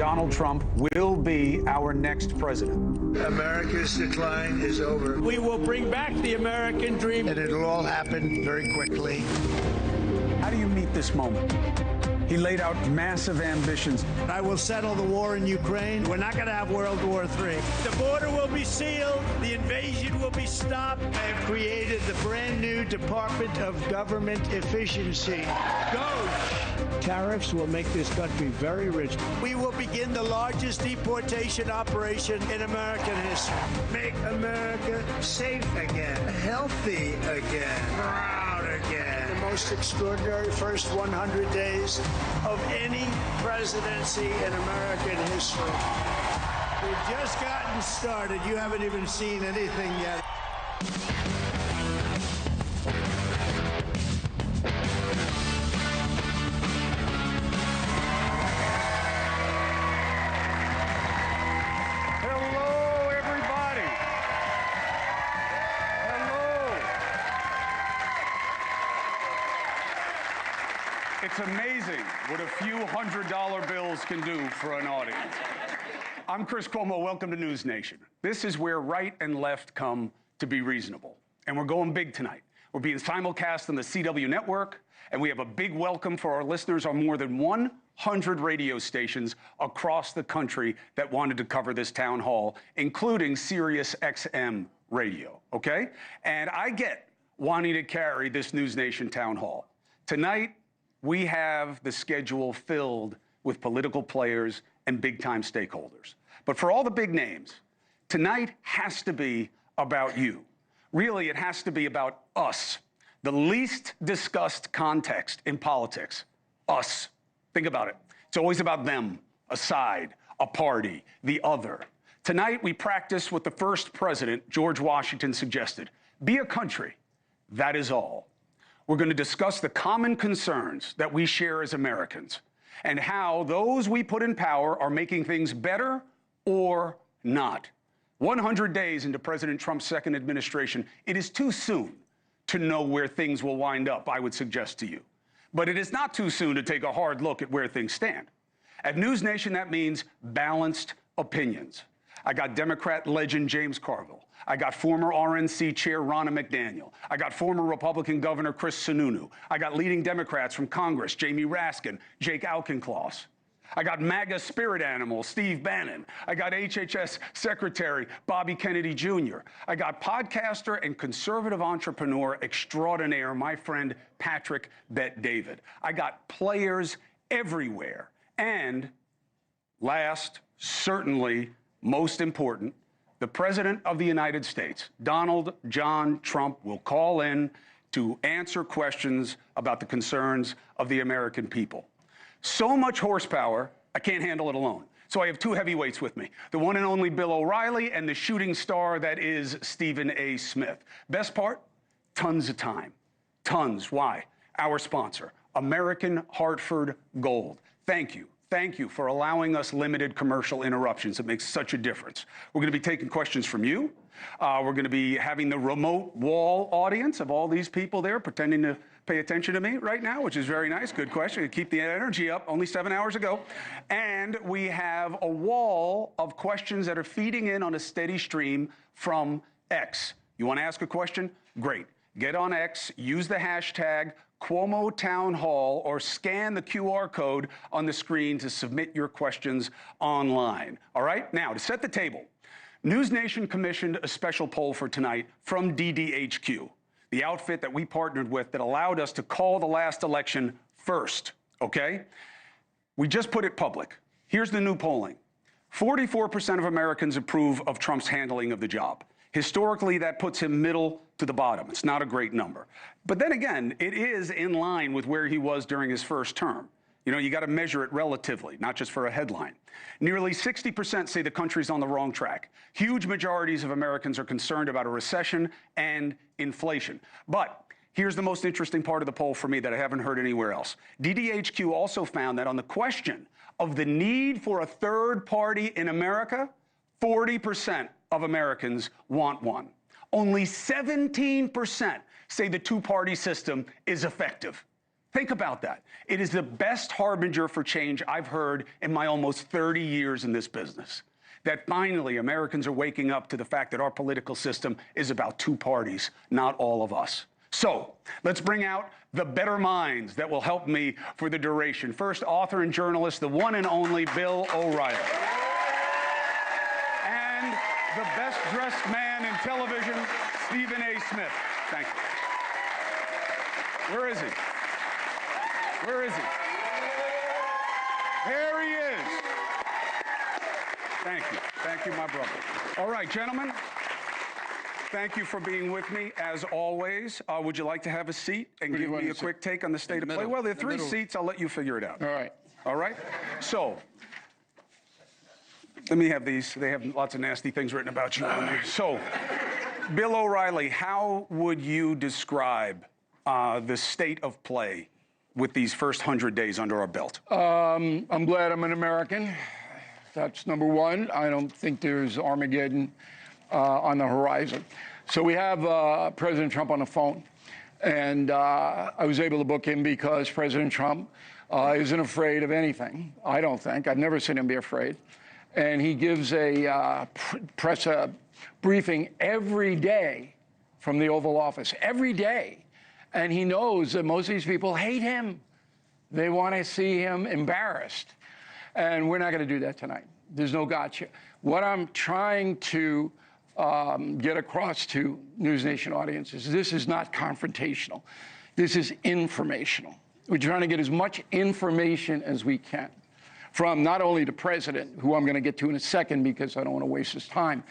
Donald Trump will be our next president. America's decline is over. We will bring back the American dream. And it'll all happen very quickly. How do you meet this moment? He laid out massive ambitions. I will settle the war in Ukraine. We're not going to have World War III. The border will be sealed. The invasion will be stopped. I have created the brand new Department of Government Efficiency. Tariffs will make this country very rich. We will begin the largest deportation operation in American history. Make America safe again, healthy again, proud again. The most extraordinary first 100 days of any presidency in American history. We've just gotten started. You haven't even seen anything yet. Hello, everybody. Hello. It's amazing what a few $100 bills can do for an audience. I'm Chris Cuomo. Welcome to NewsNation. This is where right and left come to be reasonable. And we're going big tonight. We're being simulcast on the CW network, and we have a big welcome for our listeners on more than 100 radio stations across the country that wanted to cover this town hall, including Sirius XM radio, okay? And I get wanting to carry this NewsNation town hall. Tonight, we have the schedule filled with political players and big-time stakeholders. But for all the big names, tonight has to be about you. Really, it has to be about us. The least discussed context in politics, us. Think about it. It's always about them, a side, a party, the other. Tonight, we practice what the first president, George Washington, suggested. Be a country. That is all. We're going to discuss the common concerns that we share as Americans and how those we put in power are making things better or not. 100 days into President Trump's second administration, it is too soon to know where things will wind up, I would suggest to you. But it is not too soon to take a hard look at where things stand. At NewsNation, that means balanced opinions. I got Democrat legend James Carville. I got former RNC chair Ronna McDaniel. I got former Republican Governor Chris Sununu. I got leading Democrats from Congress, Jamie Raskin, Jake Auchincloss. I got MAGA spirit animal Steve Bannon. I got HHS Secretary Bobby Kennedy Jr. I got podcaster and conservative entrepreneur extraordinaire, my friend Patrick Bet-David. I got players everywhere. And last, certainly most important, the President of the United States, Donald John Trump, will call in to answer questions about the concerns of the American people. So much horsepower, I can't handle it alone. So I have two heavyweights with me, the one and only Bill O'Reilly and the shooting star that is Stephen A. Smith. Best part? Tons of time. Tons. Why? Our sponsor, American Hartford Gold. Thank you. Thank you for allowing us limited commercial interruptions. It makes such a difference. We're going to be taking questions from you. We're going to be having the remote wall audience of all these people there pretending to pay attention to me right now, which is very nice. Good question. Keep the energy up. Only 7 hours ago. And we have a wall of questions that are feeding in on a steady stream from X. You want to ask a question? Great. Get on X, use the hashtag Cuomo Town Hall, or scan the QR code on the screen to submit your questions online. All right? Now, to set the table, NewsNation commissioned a special poll for tonight from DDHQ, the outfit that we partnered with that allowed us to call the last election first, okay? We just put it public. Here's the new polling. 44% of Americans approve of Trump's handling of the job. Historically, that puts him middle to the bottom. It's not a great number. But then again, it is in line with where he was during his first term. You know, you got to measure it relatively, not just for a headline. Nearly 60% say the country's on the wrong track. Huge majorities of Americans are concerned about a recession and inflation. But here's the most interesting part of the poll for me that I haven't heard anywhere else. DDHQ also found that on the question of the need for a third party in America, 40% of Americans want one. Only 17% say the two-party system is effective. Think about that. It is the best harbinger for change I've heard in my almost 30 years in this business. That finally Americans are waking up to the fact that our political system is about two parties, not all of us. So let's bring out the better minds that will help me for the duration. First, author and journalist, the one and only Bill O'Reilly. And the best dressed man in television, Stephen A. Smith. Thank you. Where is he? Where is he? There he is. Thank you. Thank you, my brother. All right, gentlemen. Thank you for being with me, as always. Would you like to have a seat and give me a quick take on the state of play? Well, there are three seats. I'll let you figure it out. All right. All right? So, let me have these. They have lots of nasty things written about you on there. So, Bill O'Reilly, how would you describe the state of play with these first 100 days under our belt? I'm glad I'm an American. That's number one. I don't think there's Armageddon on the horizon. So we have President Trump on the phone, and I was able to book him because President Trump isn't afraid of anything, I don't think. I've never seen him be afraid. And he gives a press briefing every day from the Oval Office, every day. And he knows that most of these people hate him. They want to see him embarrassed. And we're not going to do that tonight. There's no gotcha. What I'm trying to get across to NewsNation audiences, this is not confrontational. This is informational. We're trying to get as much information as we can from not only the president, who I'm going to get to in a second because I don't want to waste his time,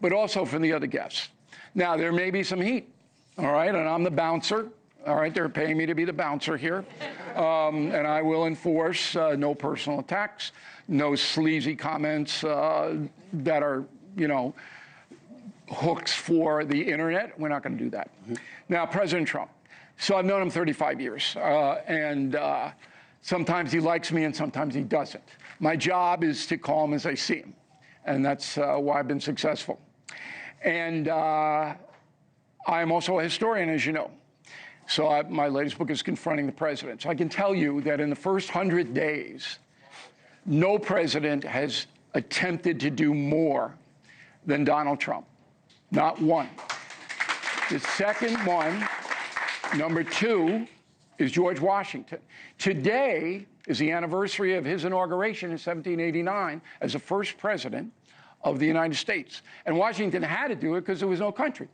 but also from the other guests. Now, there may be some heat, all right? And I'm the bouncer, all right? They're paying me to be the bouncer here. And I will enforce no personal attacks, no sleazy comments that are, you know, hooks for the internet. We're not going to do that. Mm-hmm. Now, President Trump. So I've known him 35 years, and sometimes he likes me and sometimes he doesn't. My job is to call him as I see him, and that's why I've been successful. And I'm also a historian, as you know. So my latest book is Confronting the President. So I can tell you that in the first 100 days, no president has attempted to do more than Donald Trump. Not one. The second one, number two, is George Washington. Today is the anniversary of his inauguration in 1789 as the first president of the United States. And Washington had to do it because there was no country.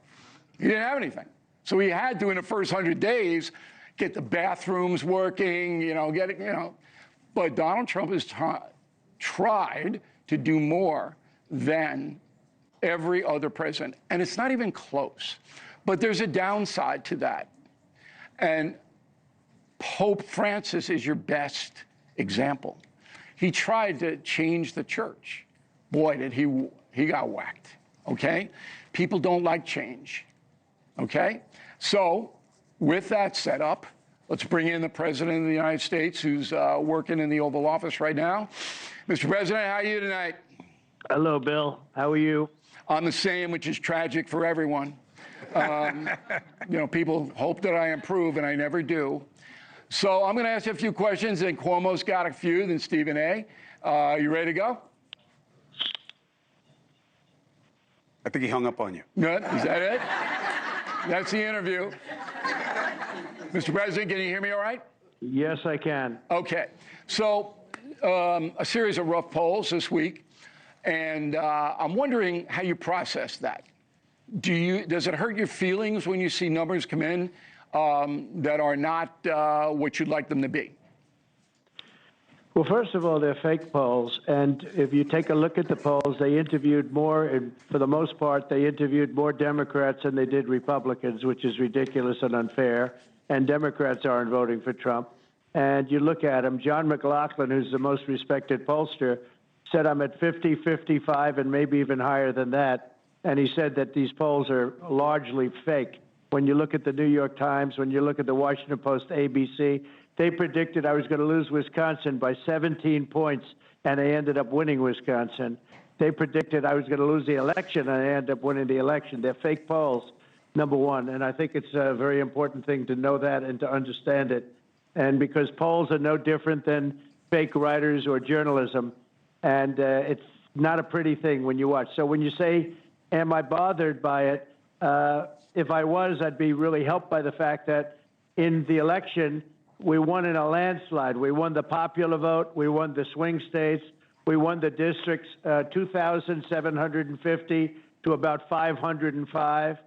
He didn't have anything. So he had to, in the first 100 days, get the bathrooms working, get it, But Donald Trump has tried to do more than every other president. And it's not even close. But there's a downside to that. And Pope Francis is your best example. He tried to change the church. Boy, did he got whacked, okay? People don't like change, okay? So with that set up, let's bring in the President of the United States, who's working in the Oval Office right now. Mr. President, how are you tonight? Hello, Bill. How are you? I'm the same, which is tragic for everyone. People hope that I improve, and I never do. So I'm going to ask you a few questions, and Cuomo's got a few, then Stephen A. You ready to go? I think he hung up on you. Good. Is that it? That's the interview. Mr. President, can you hear me all right? Yes, I can. Okay. So a series of rough polls this week, and I'm wondering how you process that. Does it hurt your feelings when you see numbers come in that are not what you'd like them to be? Well, first of all, they're fake polls. And if you take a look at the polls, they interviewed more, and for the most part, they interviewed more Democrats than they did Republicans, which is ridiculous and unfair. And Democrats aren't voting for Trump. And you look at him, John McLaughlin, who's the most respected pollster, said I'm at 50, 55, and maybe even higher than that. And he said that these polls are largely fake. When you look at the New York Times, when you look at the Washington Post, ABC, they predicted I was going to lose Wisconsin by 17 points, and I ended up winning Wisconsin. They predicted I was going to lose the election, and I ended up winning the election. They're fake polls, number one. And I think it's a very important thing to know that and to understand it. And because polls are no different than fake writers or journalism, and it's not a pretty thing when you watch. So when you say, am I bothered by it? If I was, I'd be really helped by the fact that in the election, we won in a landslide. We won the popular vote. We won the swing states. We won the districts, 2,750 to about 505.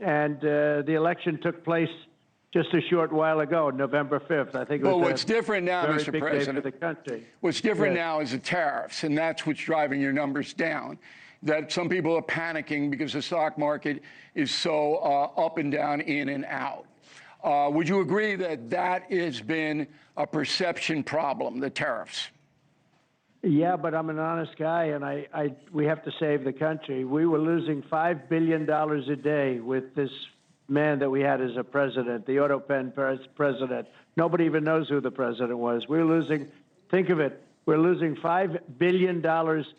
And the election took place just a short while ago, November 5th. I think it was what's different now, very Mr. big President, day for the country. What's different now is the tariffs, and that's what's driving your numbers down. That some people are panicking because the stock market is so up and down, in and out. Would you agree that that has been a perception problem, the tariffs? Yeah, but I'm an honest guy, and we have to save the country. We were losing $5 billion a day with this man that we had as a president, the auto pen president. Nobody even knows who the president was. We're losing, think of it, we're losing $5 billion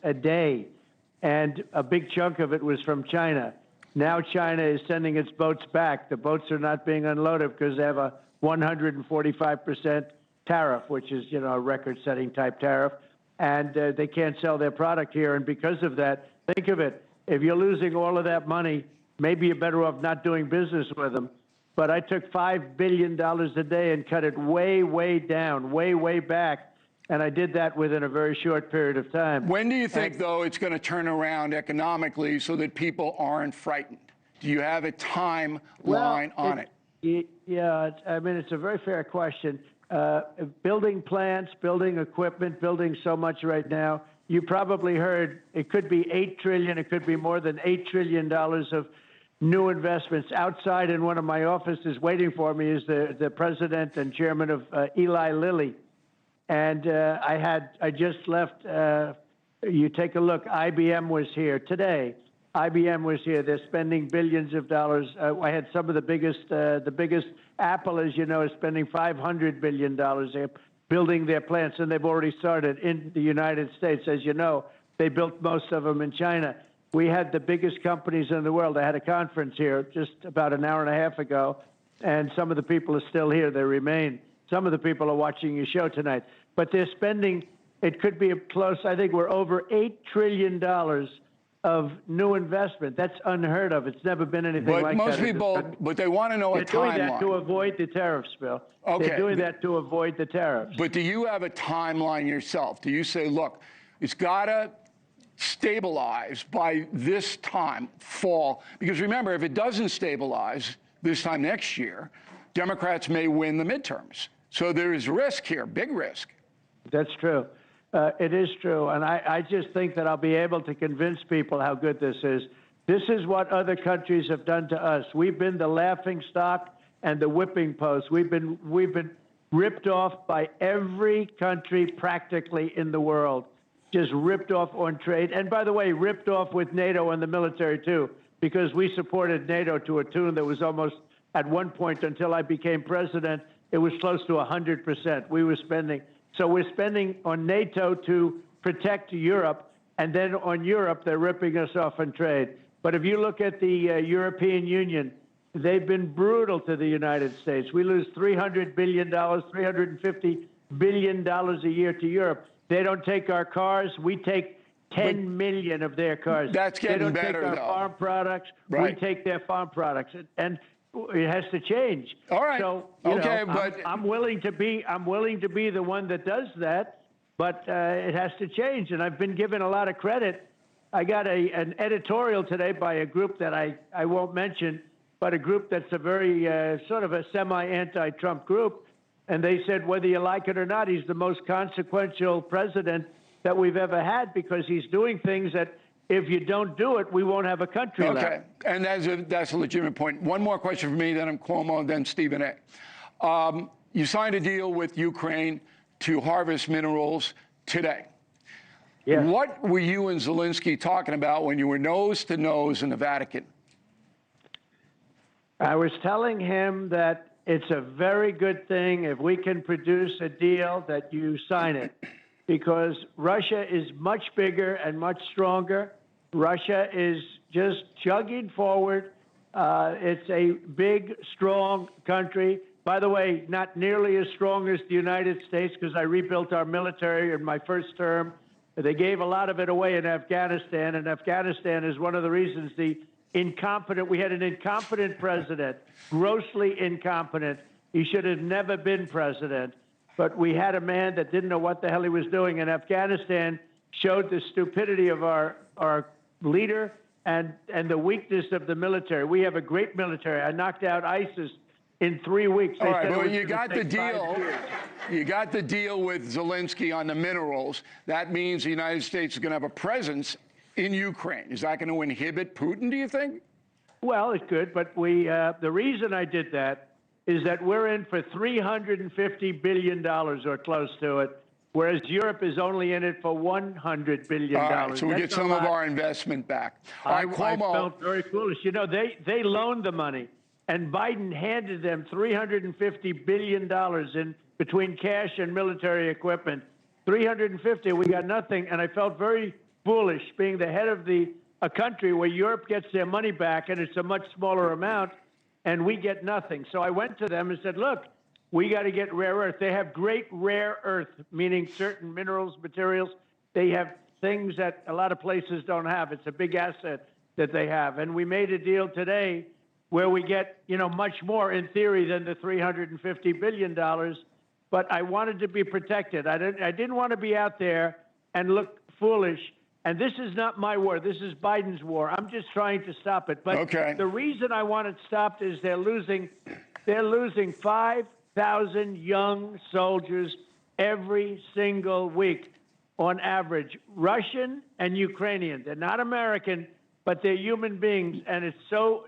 a day, and a big chunk of it was from China. Now China is sending its boats back. The boats are not being unloaded because they have a 145% tariff, which is, a record-setting type tariff, and they can't sell their product here. And because of that, think of it, if you're losing all of that money, maybe you're better off not doing business with them. But I took $5 billion a day and cut it way, way down, way, way back. And I did that within a very short period of time. When do you think, though, it's going to turn around economically so that people aren't frightened? Do you have a timeline on it? Yeah, I mean, it's a very fair question. Building plants, building equipment, building so much right now. You probably heard it could be $8 trillion, it could be more than $8 trillion of new investments. Outside in one of my offices waiting for me is the president and chairman of Eli Lilly. And I just left, you take a look, IBM was here today. IBM was here. They're spending billions of dollars. I had some of the biggest Apple, as you know, is spending $500 billion. They're building their plants, and they've already started in the United States. As you know, they built most of them in China. We had the biggest companies in the world. I had a conference here just about an hour and a half ago, and some of the people are still here. They remain. Some of the people are watching your show tonight. But they're spending, it could be close, I think we're over $8 trillion of new investment. That's unheard of. It's never been anything like that. But most people, but they want to know a timeline. They're doing that to avoid the tariffs, Bill. Okay. They're doing that to avoid the tariffs. But do you have a timeline yourself? Do you say, look, it's got to stabilize by this time, fall? Because remember, if it doesn't stabilize this time next year, Democrats may win the midterms. So there is risk here, big risk. That's true. It is true. And I just think that I'll be able to convince people how good this is. This is what other countries have done to us. We've been the laughing stock and the whipping post. We've been ripped off by every country practically in the world, just ripped off on trade. And by the way, ripped off with NATO and the military too, because we supported NATO to a tune that was almost, at one point until I became president, it was close to 100%. We were spending. So we're spending on NATO to protect Europe, and then on Europe, they're ripping us off on trade. But if you look at the European Union, they've been brutal to the United States. We lose $300 billion, $350 billion a year to Europe. They don't take our cars. We take 10 million of their cars. That's getting better, though. They don't take our farm products. Right. We take their farm products. And it has to change. All right. So, but I'm willing to be the one that does that, but it has to change. And I've been given a lot of credit. I got an editorial today by a group that I won't mention, but a group that's a very sort of a semi-anti-Trump group. And they said, whether you like it or not, he's the most consequential president that we've ever had because he's doing things that if you don't do it, we won't have a country left. Okay, and that's a legitimate point. One more question for me, then I'm Cuomo, then Stephen A. You signed a deal with Ukraine to harvest minerals today. Yes. What were you and Zelenskyy talking about when you were nose to nose in the Vatican? I was telling him that it's a very good thing if we can produce a deal that you sign it, because Russia is much bigger and much stronger. Russia is just chugging forward. It's a big, strong country. By the way, not nearly as strong as the United States, because I rebuilt our military in my first term. They gave a lot of it away in Afghanistan, and Afghanistan is one of the reasons we had an incompetent president, grossly incompetent. He should have never been president. But we had a man that didn't know what the hell he was doing. And Afghanistan showed the stupidity of our leader and the weakness of the military. We have a great military. I knocked out ISIS in 3 weeks. All right, but you got the deal. You got the deal with Zelenskyy on the minerals. That means the United States is going to have a presence in Ukraine. Is that going to inhibit Putin, do you think? Well, it could, but the reason I did that is that we're in for $350 billion or close to it, whereas Europe is only in it for $100 billion. All right, so we get some of our investment back. All right, Cuomo. I felt very foolish. You know, they loaned the money, and Biden handed them $350 billion in between cash and military equipment. 350, we got nothing, and I felt very foolish being the head of a country where Europe gets their money back, and it's a much smaller amount, and we get nothing. So I went to them and said, look, we got to get rare earth. They have great rare earth, meaning certain minerals, materials. They have things that a lot of places don't have. It's a big asset that they have. And we made a deal today where we get, much more in theory than the $350 billion. But I wanted to be protected. I didn't want to be out there and look foolish. And this is not my war. This is Biden's war. I'm just trying to stop it. But the reason I want it stopped is they're losing 5,000 young soldiers every single week on average. Russian and Ukrainian. They're not American, but they're human beings. And it's so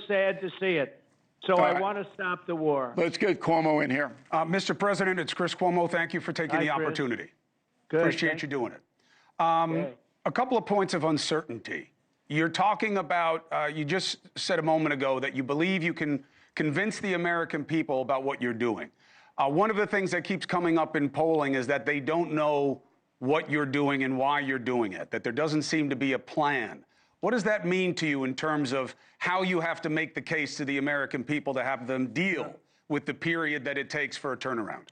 sad to see it. So I want to stop the war. Let's get Cuomo in here. Mr. President, it's Chris Cuomo. Thank you for taking the opportunity. Good. Appreciate you doing it. A couple of points of uncertainty. You're talking about, you just said a moment ago that you believe you can convince the American people about what you're doing. One of the things that keeps coming up in polling is that they don't know what you're doing and why you're doing it, that there doesn't seem to be a plan. What does that mean to you in terms of how you have to make the case to the American people to have them deal with the period that it takes for a turnaround?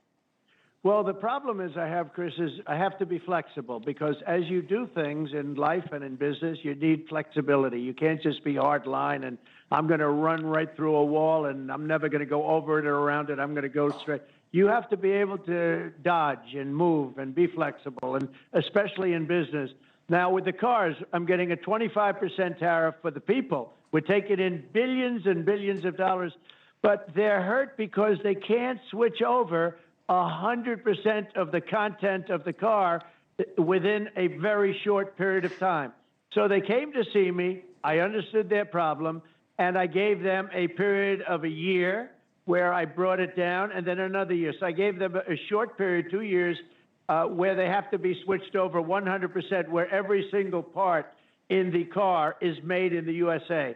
Well, the problem is Chris, is I have to be flexible because as you do things in life and in business, you need flexibility. You can't just be hard line and I'm going to run right through a wall and I'm never going to go over it or around it. I'm going to go straight. You have to be able to dodge and move and be flexible, and especially in business. Now, with the cars, I'm getting a 25% tariff for the people. We're taking in billions and billions of dollars, but they're hurt because they can't switch over 100% of the content of the car within a very short period of time. So they came to see me. I understood their problem, and I gave them a period of a year where I brought it down, and then another year. So I gave them a short period, 2 years, where they have to be switched over 100%, where every single part in the car is made in the USA.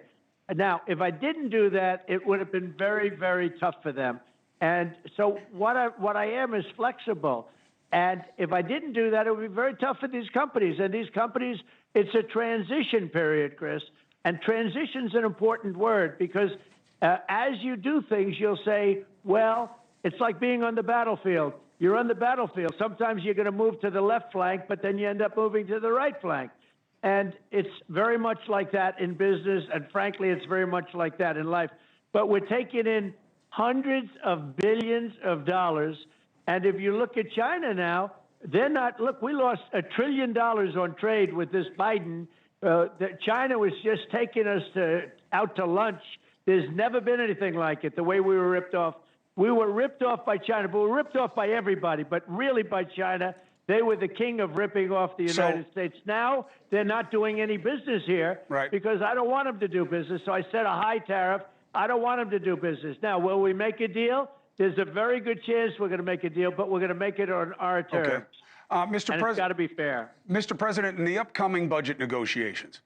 Now, if I didn't do that, it would have been very, very tough for them. And so what I am is flexible. And if I didn't do that, it would be very tough for these companies. And these companies, it's a transition period, Chris. And transition's an important word because as you do things, you'll say, well, it's like being on the battlefield. You're on the battlefield. Sometimes you're going to move to the left flank, but then you end up moving to the right flank. And it's very much like that in business. And frankly, it's very much like that in life. But we're taking in hundreds of billions of dollars. And if you look at China now, they're not, look, we lost $1 trillion on trade with this Biden. China was just taking us out to lunch. There's never been anything like it, the way we were ripped off. We were ripped off by China, but we were ripped off by everybody, but really by China. They were the king of ripping off the United States. Now they're not doing any business here because I don't want them to do business. So I set a high tariff. I don't want them to do business. Now, will we make a deal? There's a very good chance we're going to make a deal, but we're going to make it on our terms. Mr. President, it's got to be fair. Mr. President, in the upcoming budget negotiations,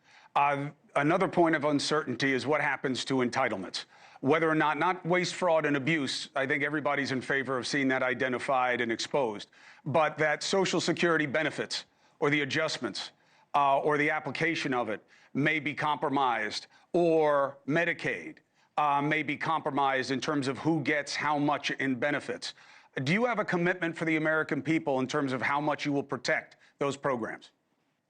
another point of uncertainty is what happens to entitlements. Whether or not waste, fraud, and abuse, I think everybody's in favor of seeing that identified and exposed, but that Social Security benefits or the adjustments or the application of it may be compromised, or Medicaid. may be compromised in terms of who gets how much in benefits. Do you have a commitment for the American people in terms of how much you will protect those programs?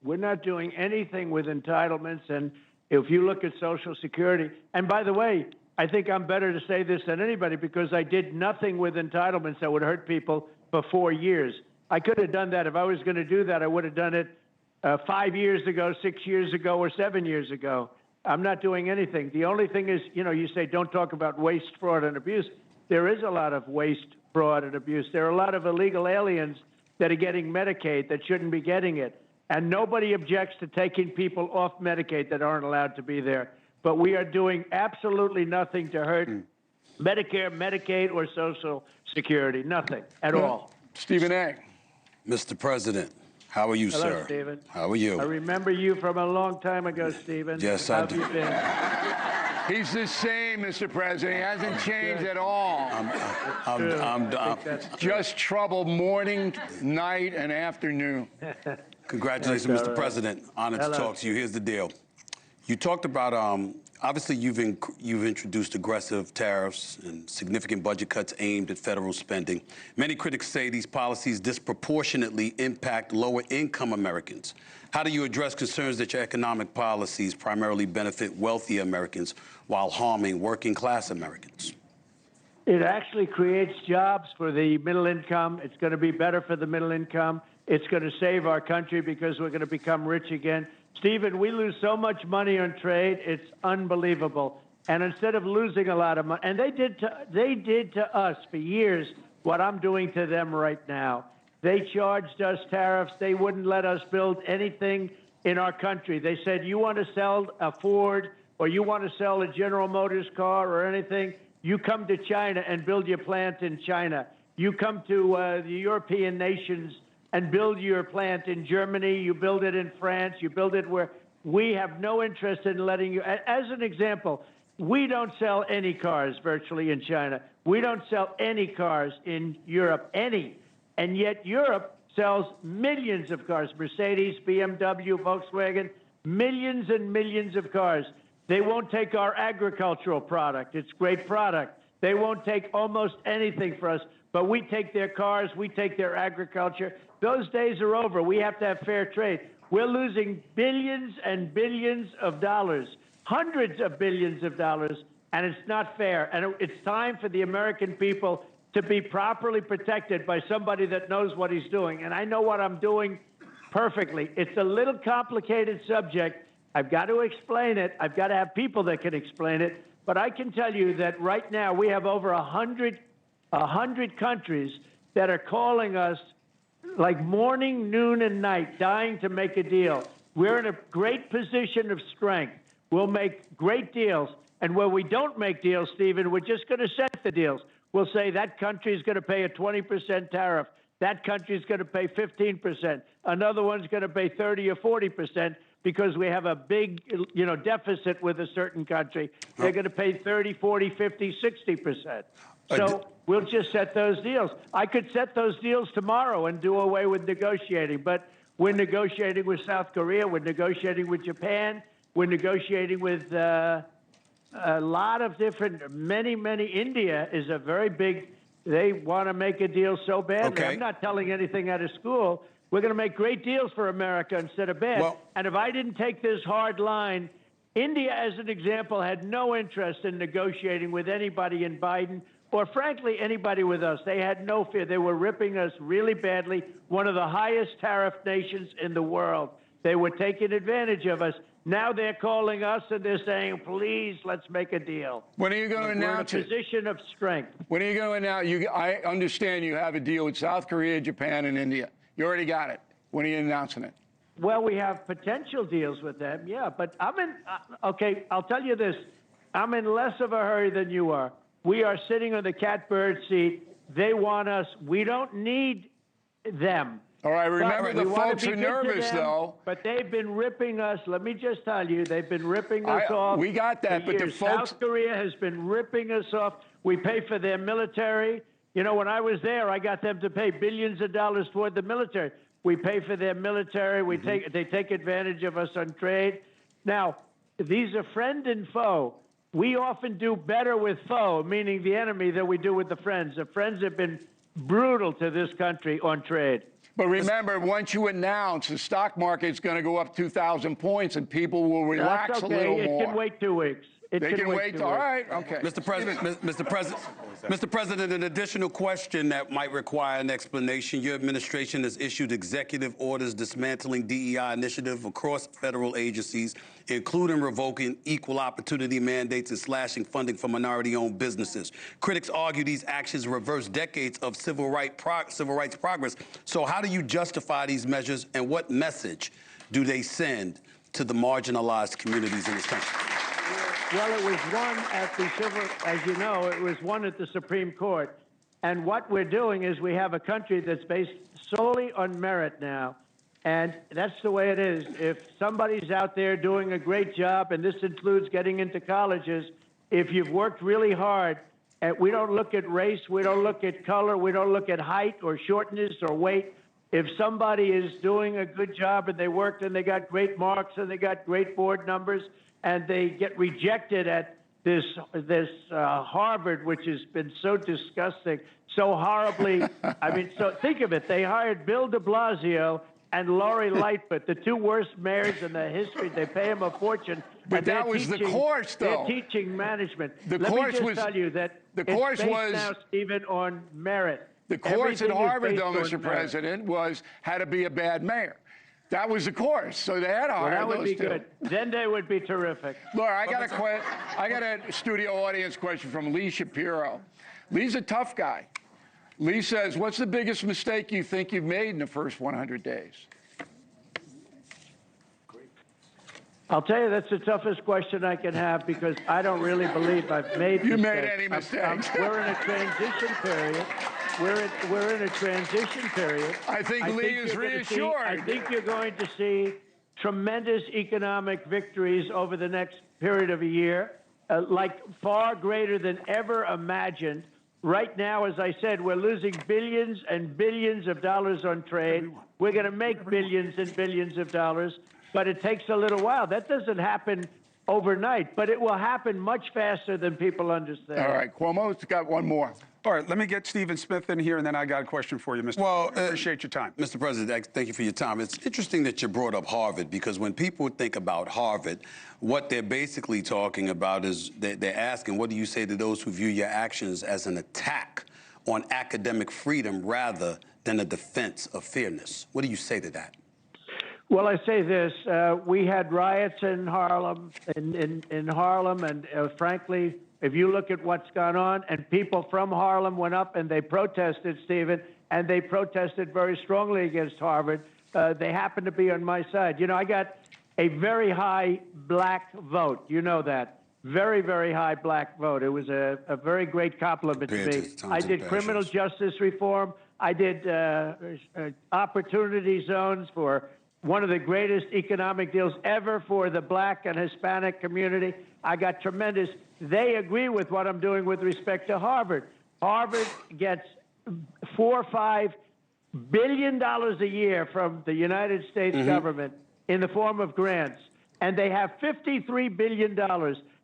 We're not doing anything with entitlements. And if you look at Social Security, and by the way, I think I'm better to say this than anybody because I did nothing with entitlements that would hurt people for 4 years. I could have done that. If I was going to do that, I would have done it 5 years ago, 6 years ago, or 7 years ago. I'm not doing anything. The only thing is, you say don't talk about waste, fraud, and abuse. There is a lot of waste, fraud, and abuse. There are a lot of illegal aliens that are getting Medicaid that shouldn't be getting it. And nobody objects to taking people off Medicaid that aren't allowed to be there. But we are doing absolutely nothing to hurt Medicare, Medicaid, or Social Security. Nothing at all. Stephen A. Mr. President, how are you, Hello, sir? Stephen. How are you? I remember you from a long time ago, Stephen. Yes, How I have do. you been? He's the same, Mr. President. He hasn't changed at all. Just trouble morning, night, and afternoon. Congratulations, That's Mr. all right. President. Honored to Hello. talk to you. Here's the deal. You talked about, obviously, you've introduced aggressive tariffs and significant budget cuts aimed at federal spending. Many critics say these policies disproportionately impact lower-income Americans. How do you address concerns that your economic policies primarily benefit wealthy Americans while harming working-class Americans? It actually creates jobs for the middle income. It's going to be better for the middle income. It's going to save our country because we're going to become rich again. Stephen, we lose so much money on trade, it's unbelievable. And instead of losing a lot of money, and they did to us for years what I'm doing to them right now. They charged us tariffs. They wouldn't let us build anything in our country. They said, you want to sell a Ford or you want to sell a General Motors car or anything, you come to China and build your plant in China. You come to the European nations and build your plant in Germany, you build it in France, you build it where we have no interest in letting you. As an example, we don't sell any cars virtually in China. We don't sell any cars in Europe, any. And yet Europe sells millions of cars, Mercedes, BMW, Volkswagen, millions and millions of cars. They won't take our agricultural product. It's great product. They won't take almost anything for us, but we take their cars, we take their agriculture. Those days are over. We have to have fair trade. We're losing billions and billions of dollars, hundreds of billions of dollars, and it's not fair. And it's time for the American people to be properly protected by somebody that knows what he's doing. And I know what I'm doing perfectly. It's a little complicated subject. I've got to explain it. I've got to have people that can explain it. But I can tell you that right now we have over 100 countries that are calling us like morning, noon, and night, dying to make a deal. We're in a great position of strength. We'll make great deals. And where we don't make deals, Stephen, we're just going to set the deals. We'll say that country is going to pay a 20% tariff. That country is going to pay 15%. Another one's going to pay 30 or 40% because we have a big, deficit with a certain country. They're going to pay 30, 40, 50, 60%. So we'll just set those deals. I could set those deals tomorrow and do away with negotiating, but we're negotiating with South Korea. We're negotiating with Japan. We're negotiating with a lot of different, many. India is a very big, they want to make a deal so badly. Okay. I'm not telling anything out of school. We're going to make great deals for America instead of bad. Well, and if I didn't take this hard line, India, as an example, had no interest in negotiating with anybody in Biden or, frankly, anybody with us. They had no fear. They were ripping us really badly, one of the highest tariff nations in the world. They were taking advantage of us. Now they're calling us and they're saying, please, let's make a deal. When are you going to announce We're it? in a position of strength. When are you going to announce? I understand you have a deal with South Korea, Japan, and India. You already got it. When are you announcing it? Well, we have potential deals with them, yeah. But I'm in, okay, I'll tell you this. I'm in less of a hurry than you are. We are sitting on the catbird seat. They want us. We don't need them. All right, remember But the we wanna folks be are good to nervous, them, though. But they've been ripping us. Let me just tell you, they've been ripping us off. We got that, for but the years. folks. South Korea has been ripping us off. We pay for their military. You know, when I was there, I got them to pay billions of dollars toward the military. We pay for their military. They take advantage of us on trade. Now, these are friend and foe. we often do better with foe, meaning the enemy, than we do with the friends. The friends have been brutal to this country on trade. But remember, once you announce the stock market's going to go up 2,000 points and people will relax That's okay. a little more. It can wait 2 weeks. They can wait. All right. Okay. Mr. President, an additional question that might require an explanation. Your administration has issued executive orders dismantling DEI initiative across federal agencies, including revoking equal opportunity mandates and slashing funding for minority-owned businesses. Critics argue these actions reverse decades of civil rights progress. So how do you justify these measures, and what message do they send to the marginalized communities in this country? Well, it was won at the as you know, it was won at the Supreme Court. And what we're doing is we have a country that's based solely on merit now. And that's the way it is. If somebody's out there doing a great job, and this includes getting into colleges, if you've worked really hard, and we don't look at race, we don't look at color, we don't look at height or shortness or weight. If somebody is doing a good job and they worked and they got great marks and they got great board numbers, and they get rejected at this Harvard, which has been so disgusting, so horribly. I mean, so think of it. They hired Bill de Blasio and Lori Lightfoot, the two worst mayors in the history. They pay them a fortune. But that was the course, though. They're teaching management. The course was. Tell you that the course it's based was now, Stephen, on merit. The course at Harvard, though, Mr. President, was how to be a bad mayor. That was the course, so they had to hire that would those be two. good. Then they would be terrific. Laura, I got a studio audience question from Lee Shapiro. Lee's a tough guy. Lee says, what's the biggest mistake you think you've made in the first 100 days? I'll tell you, that's the toughest question I can have, because I don't really believe I've made You mistakes. made any mistakes? We're in a transition period. We're in a transition period. I think Lee is reassured. I think you're going to see tremendous economic victories over the next period of a year, like far greater than ever imagined. Right now, as I said, we're losing billions and billions of dollars on trade. We're going to make billions and billions of dollars, but it takes a little while. That doesn't happen overnight, but it will happen much faster than people understand. All right, Cuomo's got one more. All right, let me get Stephen Smith in here, and then I got a question for you, Mr. Well, appreciate your time. Mr. President, thank you for your time. It's interesting that you brought up Harvard, because when people think about Harvard, what they're basically talking about is they're asking, what do you say to those who view your actions as an attack on academic freedom rather than a defense of fairness? What do you say to that? Well, I say this. We had riots in Harlem, in Harlem, and frankly, if you look at what's gone on, and people from Harlem went up and they protested, Stephen, and they protested very strongly against Harvard. They happened to be on my side. You know, I got a very high black vote. You know that. Very, very high black vote. It was a very great compliment to me. I did criminal justice reform. I did opportunity zones for one of the greatest economic deals ever for the black and Hispanic community. I got tremendous. They agree with what I'm doing with respect to Harvard. Harvard gets $4 or $5 billion a year from the United States government in the form of grants, and they have $53 billion,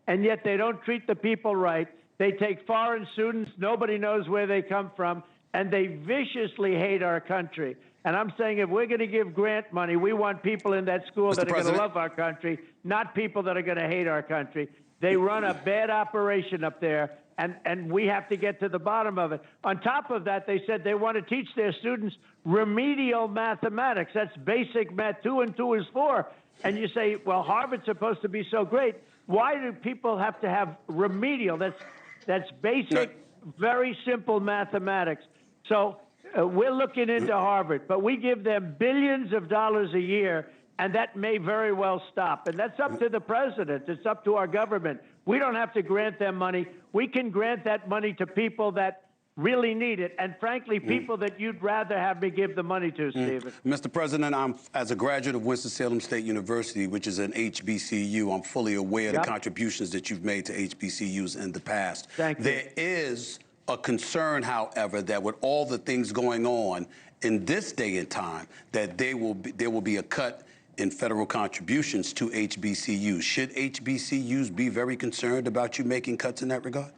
and yet they don't treat the people right. They take foreign students, nobody knows where they come from, and they viciously hate our country. And I'm saying, if we're going to give grant money, we want people in that school that are going to love our country, not people that are going to hate our country. They run a bad operation up there, and we have to get to the bottom of it. On top of that, they said they want to teach their students remedial mathematics. That's basic math. 2 and 2 is 4. And you say, well, Harvard's supposed to be so great. Why do people have to have remedial? That's basic, very simple mathematics. So we're looking into Harvard, but we give them billions of dollars a year, and that may very well stop. And that's up to the president. It's up to our government. We don't have to grant them money. We can grant that money to people that really need it, and frankly, people that you'd rather have me give the money to, Stephen. Mr. President, as a graduate of Winston-Salem State University, which is an HBCU, I'm fully aware of the contributions that you've made to HBCUs in the past. Thank you. There is a concern, however, that with all the things going on in this day and time, that there will be a cut in federal contributions to HBCUs. Should HBCUs be very concerned about you making cuts in that regard?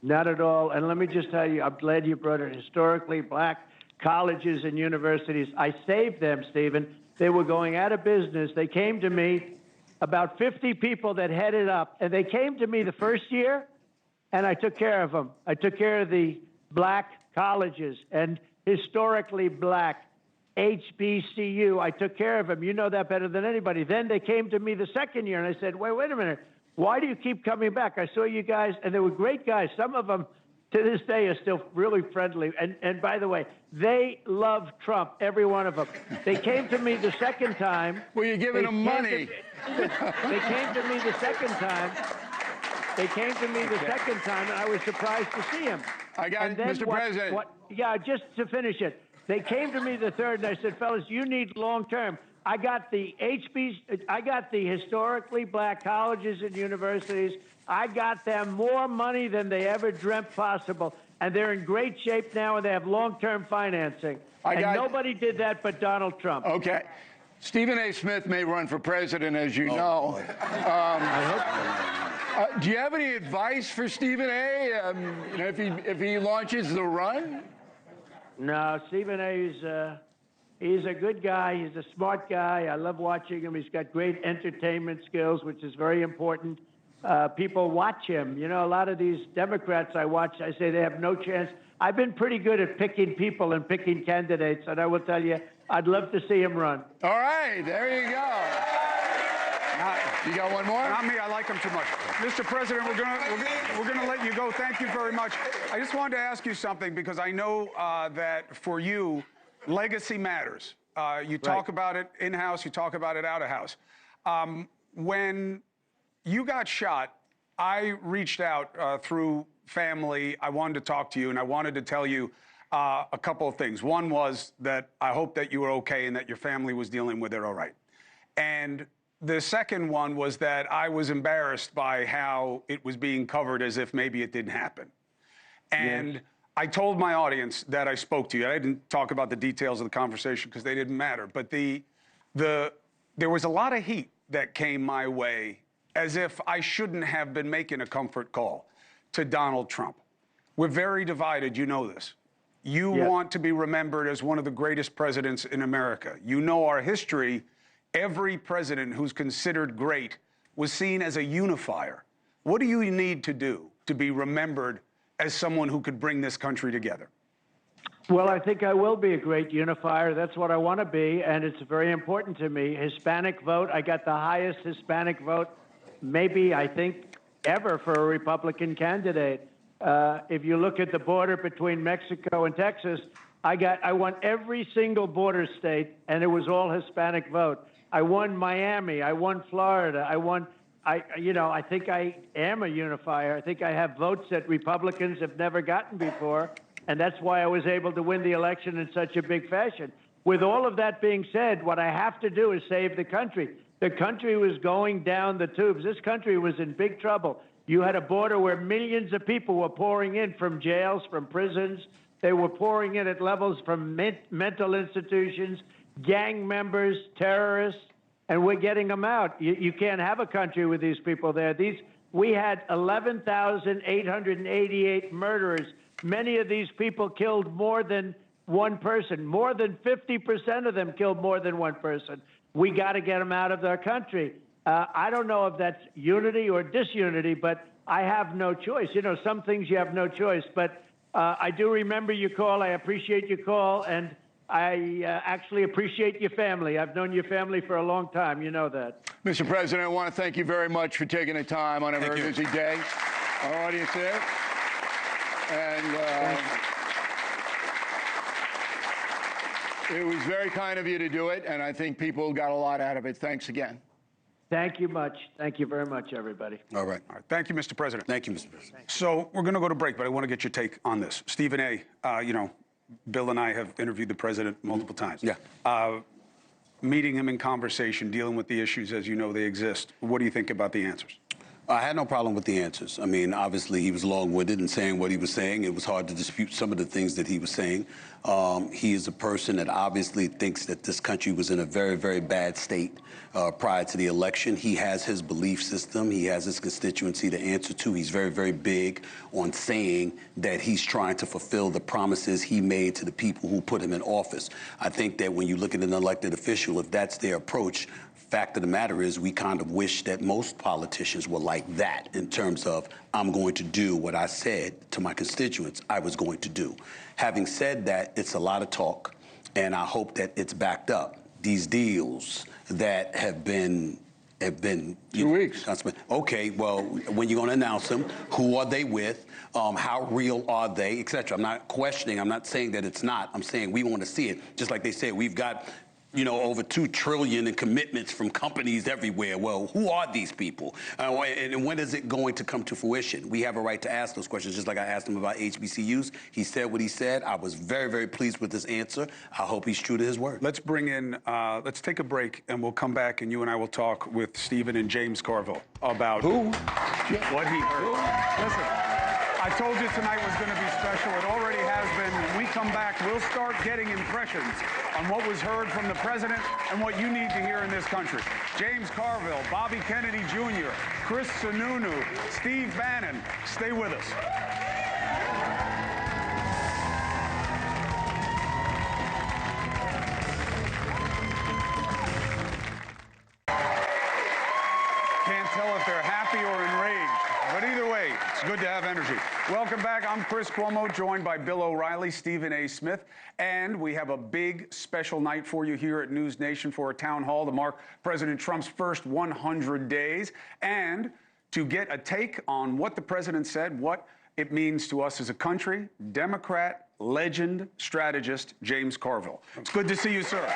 Not at all. And let me just tell you, I'm glad you brought it. Historically black colleges and universities, I saved them, Stephen. They were going out of business. They came to me, about 50 people that headed up, and they came to me the first year, and I took care of them. I took care of the black colleges and historically black HBCU. I took care of them. You know that better than anybody. Then they came to me the second year, and I said, wait a minute. Why do you keep coming back? I saw you guys, and they were great guys. Some of them, to this day, are still really friendly. And by the way, they love Trump, every one of them. They came to me the second time. Well, you're giving them money. They came to me the second time. They came to me the second time, and I was surprised to see him. I got it, Mr. President. Yeah, just to finish it. They came to me the third, and I said, fellas, you need long-term. I got the historically black colleges and universities. I got them more money than they ever dreamt possible. And they're in great shape now, and they have long-term financing. Nobody did that but Donald Trump. Okay. Stephen A. Smith may run for president, as you know. Do you have any advice for Stephen A., if he launches the run? No, Stephen A. He's a good guy. He's a smart guy. I love watching him. He's got great entertainment skills, which is very important. People watch him. You know, a lot of these Democrats I watch, I say they have no chance. I've been pretty good at picking people and picking candidates, and I will tell you, I'd love to see him run. All right, there you go. You got one more? Not me. I like him too much. Mr. President, we're gonna let you go. Thank you very much. I just wanted to ask you something because I know that for you, legacy matters. You talk about it in-house. You talk about it out-of-house. When you got shot, I reached out through family. I wanted to talk to you, and I wanted to tell you a couple of things. One was that I hope that you were okay and that your family was dealing with it all right. And the second one was that I was embarrassed by how it was being covered as if maybe it didn't happen. And yes. I told my audience that I spoke to you. I didn't talk about the details of the conversation because they didn't matter. But there was a lot of heat that came my way as if I shouldn't have been making a comfort call to Donald Trump. We're very divided. You know this. You want to be remembered as one of the greatest presidents in America. You know our history. Every president who's considered great was seen as a unifier. What do you need to do to be remembered as someone who could bring this country together? Well, I think I will be a great unifier. That's what I want to be, and it's very important to me. Hispanic vote, I got the highest Hispanic vote, maybe, I think, ever for a Republican candidate. If you look at the border between Mexico and Texas, I won every single border state, and it was all Hispanic vote. I won Miami. I won Florida. I think I am a unifier. I think I have votes that Republicans have never gotten before, and that's why I was able to win the election in such a big fashion. With all of that being said, what I have to do is save the country. The country was going down the tubes. This country was in big trouble. You had a border where millions of people were pouring in from jails, from prisons. They were pouring in at levels from mental institutions, gang members, terrorists, and we're getting them out. You can't have a country with these people there. We had 11,888 murderers. Many of these people killed more than one person. More than 50% of them killed more than one person. We got to get them out of their country. I don't know if that's unity or disunity, but I have no choice. You know, some things you have no choice, but I do remember your call. I appreciate your call, and I actually appreciate your family. I've known your family for a long time. You know that. Mr. President, I want to thank you very much for taking the time on a very busy day. Our audience there. And it was very kind of you to do it, and I think people got a lot out of it. Thanks again. Thank you much. Thank you very much, everybody. All right. Thank you, Mr. President. Thank you, Mr. President. So we're going to go to break, but I want to get your take on this. Stephen A., Bill and I have interviewed the president multiple times. Yeah. Meeting him in conversation, dealing with the issues as you know they exist. What do you think about the answers? I had no problem with the answers. I mean, obviously, he was long-winded in saying what he was saying. It was hard to dispute some of the things that he was saying. He is a person that obviously thinks that this country was in a very, very bad state prior to the election. He has his belief system. He has his constituency to answer to. He's very, very big on saying that he's trying to fulfill the promises he made to the people who put him in office. I think that when you look at an elected official, if that's their approach, fact of the matter is we kind of wish that most politicians were like that in terms of, I'm going to do what I said to my constituents I was going to do. Having said that, it's a lot of talk, and I hope that it's backed up. These deals that have been 2 weeks. Okay, well, when you're going to announce them, who are they with? How real are they, et cetera? I'm not questioning. I'm not saying that it's not. I'm saying we want to see it. Just like they said, we've got over $2 trillion in commitments from companies everywhere. Well, who are these people? And when is it going to come to fruition? We have a right to ask those questions, just like I asked him about HBCUs. He said what he said. I was very, very pleased with his answer. I hope he's true to his word. Let's bring in, let's take a break, and we'll come back, and you and I will talk with Stephen and James Carville about what he heard. Listen, I told you tonight was going to be special. It already has been. When we come back, we'll start getting impressions on what was heard from the president and what you need to hear in this country. James Carville, Bobby Kennedy Jr., Chris Sununu, Steve Bannon. Stay with us. Can't tell if they're happy or enraged. But either way, it's good to have energy. Welcome back. I'm Chris Cuomo, joined by Bill O'Reilly, Stephen A. Smith, and we have a big special night for you here at NewsNation for a town hall to mark President Trump's first 100 days and to get a take on what the president said, what it means to us as a country. Democrat, legend, strategist, James Carville. It's good to see you, sir.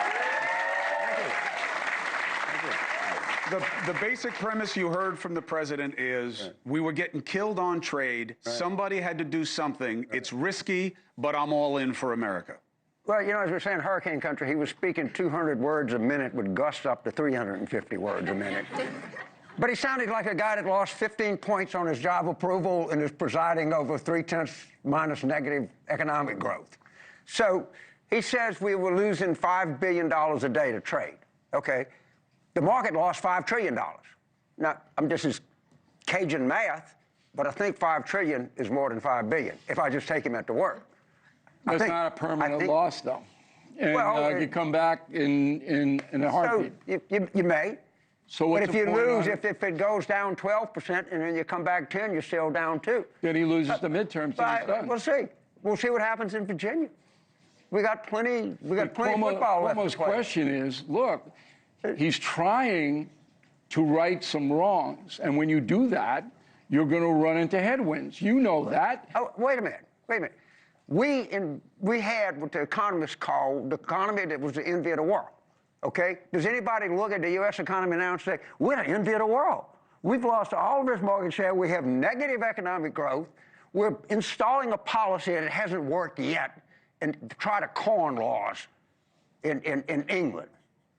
The basic premise you heard from the president is we were getting killed on trade. Somebody had to do something. It's risky, but I'm all in for America. Well, as we're saying, hurricane country, he was speaking 200 words a minute with gusts up to 350 words a minute. But he sounded like a guy that lost 15 points on his job approval and is presiding over 3/10 minus negative economic growth. So he says we were losing $5 billion a day to trade. Okay. The market lost $5 trillion. Now, this is Cajun math, but I think $5 trillion is more than $5 billion, if I just take him at the word. That's not a permanent loss, though. And you come back in a heartbeat. So you may. So what's but if you lose, if it goes down 12% and then you come back 10, you're still down 2. Then he loses the midterms. We'll see. We'll see what happens in Virginia. We got plenty of football left. Cuomo's question is, look, he's trying to right some wrongs. And when you do that, you're going to run into headwinds. You know that. Oh, wait a minute. We had what the economists call the economy that was the envy of the world. Okay? Does anybody look at the U.S. economy now and say, we're the envy of the world? We've lost all of this market share. We have negative economic growth. We're installing a policy that hasn't worked yet and try to corn laws in England.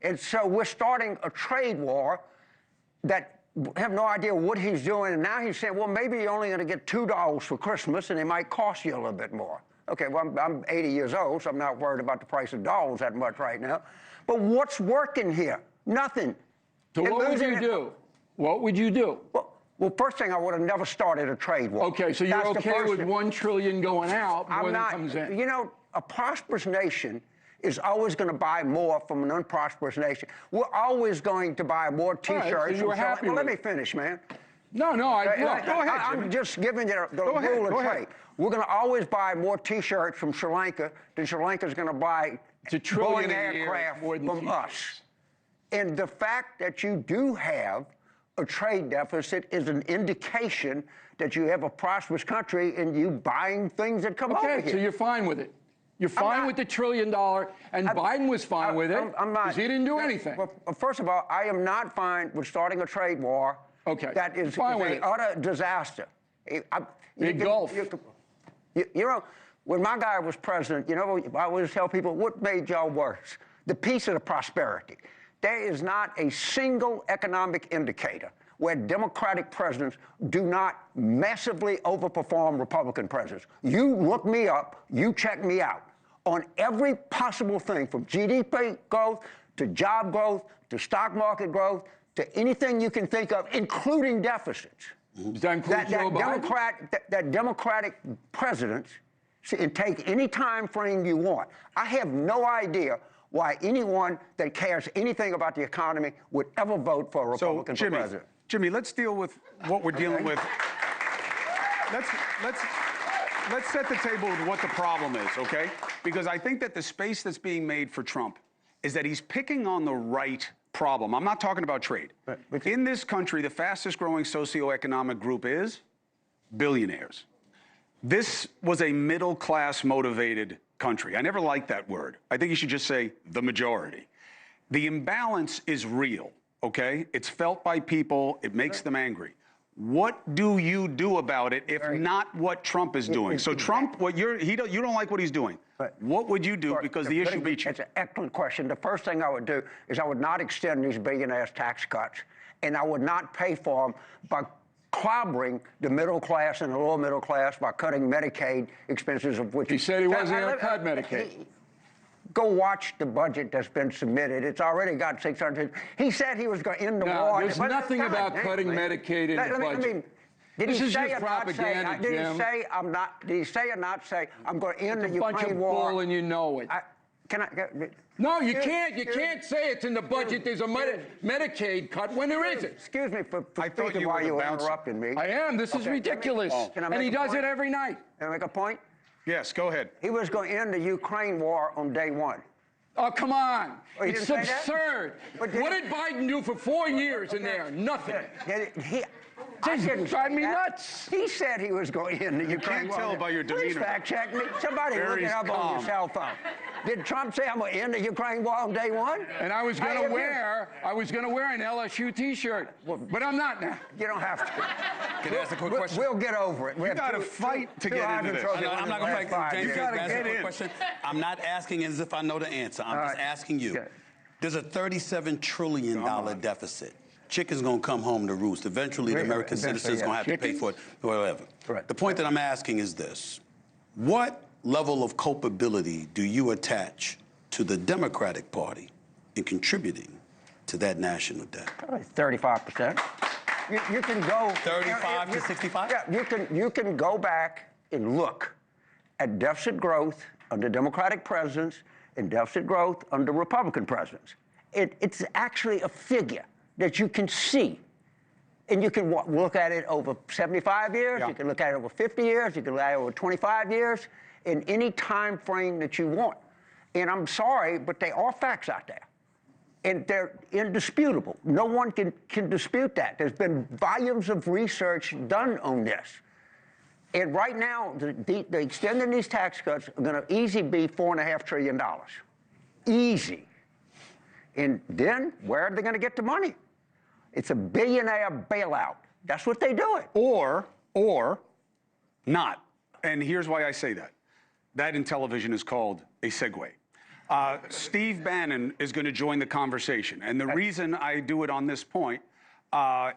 And so we're starting a trade war that have no idea what he's doing. And now he's saying, well, maybe you're only going to get $2 for Christmas, and it might cost you a little bit more. Okay, well, I'm 80 years old, so I'm not worried about the price of dollars that much right now. But what's working here? Nothing. So what would you do? What would you do? Well, first thing, I would have never started a trade war. Okay, so you're okay with $1 trillion going out more than comes in? A prosperous nation is always going to buy more from an unprosperous nation. We're always going to buy more T-shirts. Right, so you were happy let me finish, man. No, go ahead. I'm just giving you the rule of trade. We're going to always buy more T-shirts from Sri Lanka than Sri Lanka's going to buy Boeing aircraft from us. And the fact that you do have a trade deficit is an indication that you have a prosperous country and you buying things that come over here. Okay, so you're fine with it. You're fine with the $1 trillion, and Biden was fine with it because he didn't do anything. Well, first of all, I am not fine with starting a trade war. Okay. That is an utter disaster. Big gulf. When my guy was president, I always tell people, what made y'all worse? The peace or the prosperity? There is not a single economic indicator where Democratic presidents do not massively overperform Republican presidents. You look me up, you check me out on every possible thing from GDP growth to job growth to stock market growth to anything you can think of, including deficits. Does that include Joe Biden? That Democratic presidents, and take any time frame you want. I have no idea why anyone that cares anything about the economy would ever vote for a Republican for president. Jimmy, let's deal with what we're dealing with. Let's set the table with what the problem is, okay? Because I think that the space that's being made for Trump is that he's picking on the right problem. I'm not talking about trade. In this country, the fastest growing socioeconomic group is billionaires. This was a middle-class motivated country. I never liked that word. I think you should just say the majority. The imbalance is real, okay? It's felt by people. It makes them angry. What do you do about it if not what Trump is doing? So Trump, you don't like what he's doing. What would you do because the issue beats you? That's an excellent question. The first thing I would do is I would not extend these billionaires' tax cuts, and I would not pay for them by clobbering the middle class and the lower middle class by cutting Medicaid expenses, of which he said he wasn't going to cut Medicaid. Go watch the budget that's been submitted. It's already got 600. He said he was going to end the war. There's nothing about cutting Medicaid in the budget. Did this he is say just propaganda, did Jim. he say I'm not? Did he say or not say I'm going to end the Ukraine war? It's a bunch of bull, and you know it. No, you can't. You can't say it's in the budget. There's a Medicaid cut when there isn't. Excuse me for speaking while you were interrupting me. I am. This is ridiculous. And he does it every night. Can I make a point? Yes, go ahead. He was going to end the Ukraine war on day one. Oh, come on. Oh, it's absurd. What did Biden do for 4 years in there? Nothing. Drive me nuts. He said he was going in the Ukraine war. Can't tell by your demeanor. Please fact check me. Somebody look it up on your cell phone. Did Trump say I'm going to end the Ukraine war on day one? And I was going to wear an LSU T-shirt, but I'm not now. You don't have to. Can I ask a quick question? We'll get over it. You got to fight to get into this. I'm not going to fight. James, can I ask a quick question? I'm not asking as if I know the answer. I'm just asking you. There's a $37 trillion deficit. Chicken's going to come home to roost. Eventually, the American citizens going to have to pay for it, whatever. The point that I'm asking is this. What level of culpability do you attach to the Democratic Party in contributing to that national debt? Probably 35%. You can go 35 to 65? Yeah, you can go back and look at deficit growth under Democratic presidents and deficit growth under Republican presidents. It's actually a figure that you can see. And you can look at it over 75 years, you can look at it over 50 years, you can look at it over 25 years, in any time frame that you want. And I'm sorry, but there are facts out there. And they're indisputable. No one can dispute that. There's been volumes of research done on this. And right now, the extending these tax cuts are going to easily be $4.5 trillion. Easy. And then, where are they going to get the money? It's a billionaire bailout. That's what they do it. Or not. And here's why I say that. That in television is called a segue. Steve Bannon is going to join the conversation. And the reason I do it on this point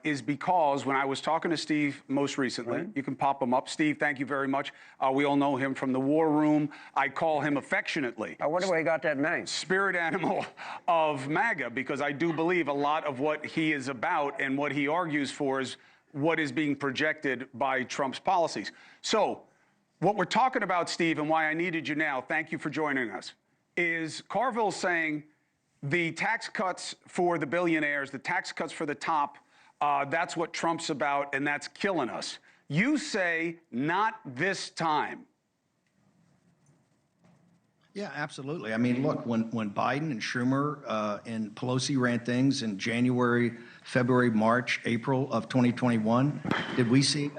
is because when I was talking to Steve most recently, you can pop him up. Steve, thank you very much. We all know him from the War Room. I call him affectionately. I wonder where he got that name. Spirit animal of MAGA, because I do believe a lot of what he is about and what he argues for is what is being projected by Trump's policies. So what we're talking about, Steve, and why I needed you now, thank you for joining us, is Carville saying the tax cuts for the billionaires, the tax cuts for the top, that's what Trump's about, and that's killing us. You say, not this time. Yeah, absolutely. I mean, look, when Biden and Schumer and Pelosi ran things in January, February, March, April of 2021, did we see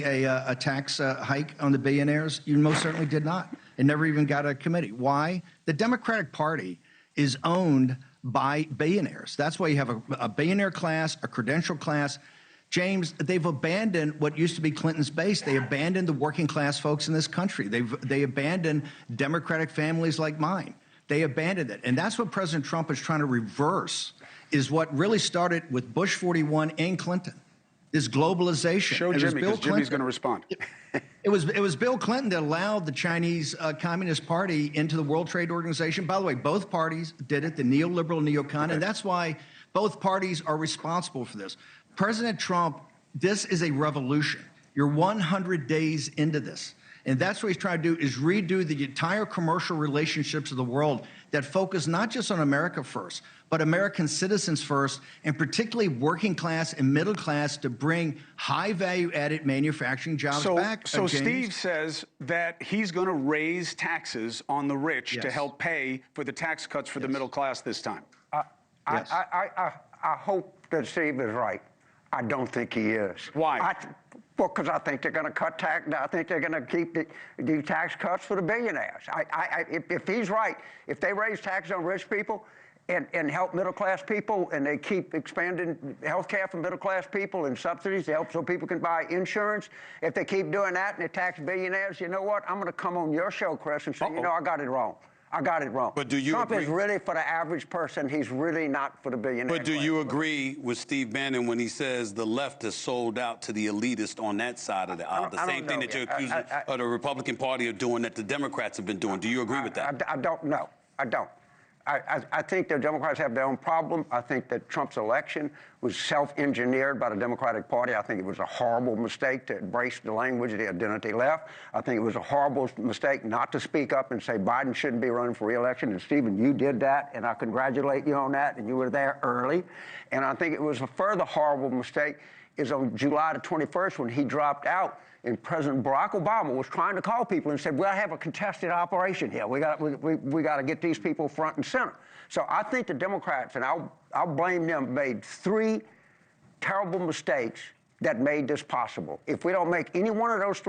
a tax hike on the billionaires? You most certainly did not. It never even got a committee. Why? The Democratic Party is owned by billionaires. That's why you have a billionaire class, a credential class. James, they've abandoned what used to be Clinton's base. They abandoned the working class folks in this country. They abandoned Democratic families like mine. They abandoned it. And that's what President Trump is trying to reverse, is what really started with Bush 41 and Clinton. This globalization. Show Jimmy, because Jimmy's going to respond. It was Bill Clinton that allowed the Chinese Communist Party into the World Trade Organization. By the way, both parties did it, the neoliberal neocon, and that's why both parties are responsible for this. President Trump, this is a revolution. You're 100 days into this. And that's what he's trying to do, is redo the entire commercial relationships of the world that focus not just on America first, but American citizens first, and particularly working class and middle class, to bring high value added manufacturing jobs back. So Steve says that he's going to raise taxes on the rich to help pay for the tax cuts for the middle class this time. I hope that Steve is right. I don't think he is. Why? Well, because I think they're going to cut tax. I think they're going to keep the tax cuts for the billionaires. If he's right, if they raise taxes on rich people and help middle class people, and they keep expanding health care for middle class people and subsidies to help so people can buy insurance, if they keep doing that and they tax billionaires, you know what? I'm going to come on your show, Chris, and say, you know, I got it wrong. I got it wrong. But do you Trump agree? is really for the average person. He's really not for the billionaire. But do you agree with Steve Bannon when he says the left is sold out to the elitist on that side of the aisle? The same thing that you're accusing of the Republican Party of doing that the Democrats have been doing. Do you agree with that? I don't know. I don't. I think the Democrats have their own problem. I think that Trump's election was self-engineered by the Democratic Party. I think it was a horrible mistake to embrace the language of the identity left. I think it was a horrible mistake not to speak up and say Biden shouldn't be running for re-election. And Stephen, you did that, and I congratulate you on that, and you were there early. And I think it was a further horrible mistake is on July the 21st when he dropped out. And President Barack Obama was trying to call people and said, "Well, I have a contested operation here. We got to get these people front and center." So I think the Democrats, and I'll blame them, made three terrible mistakes that made this possible. If we don't make any one of those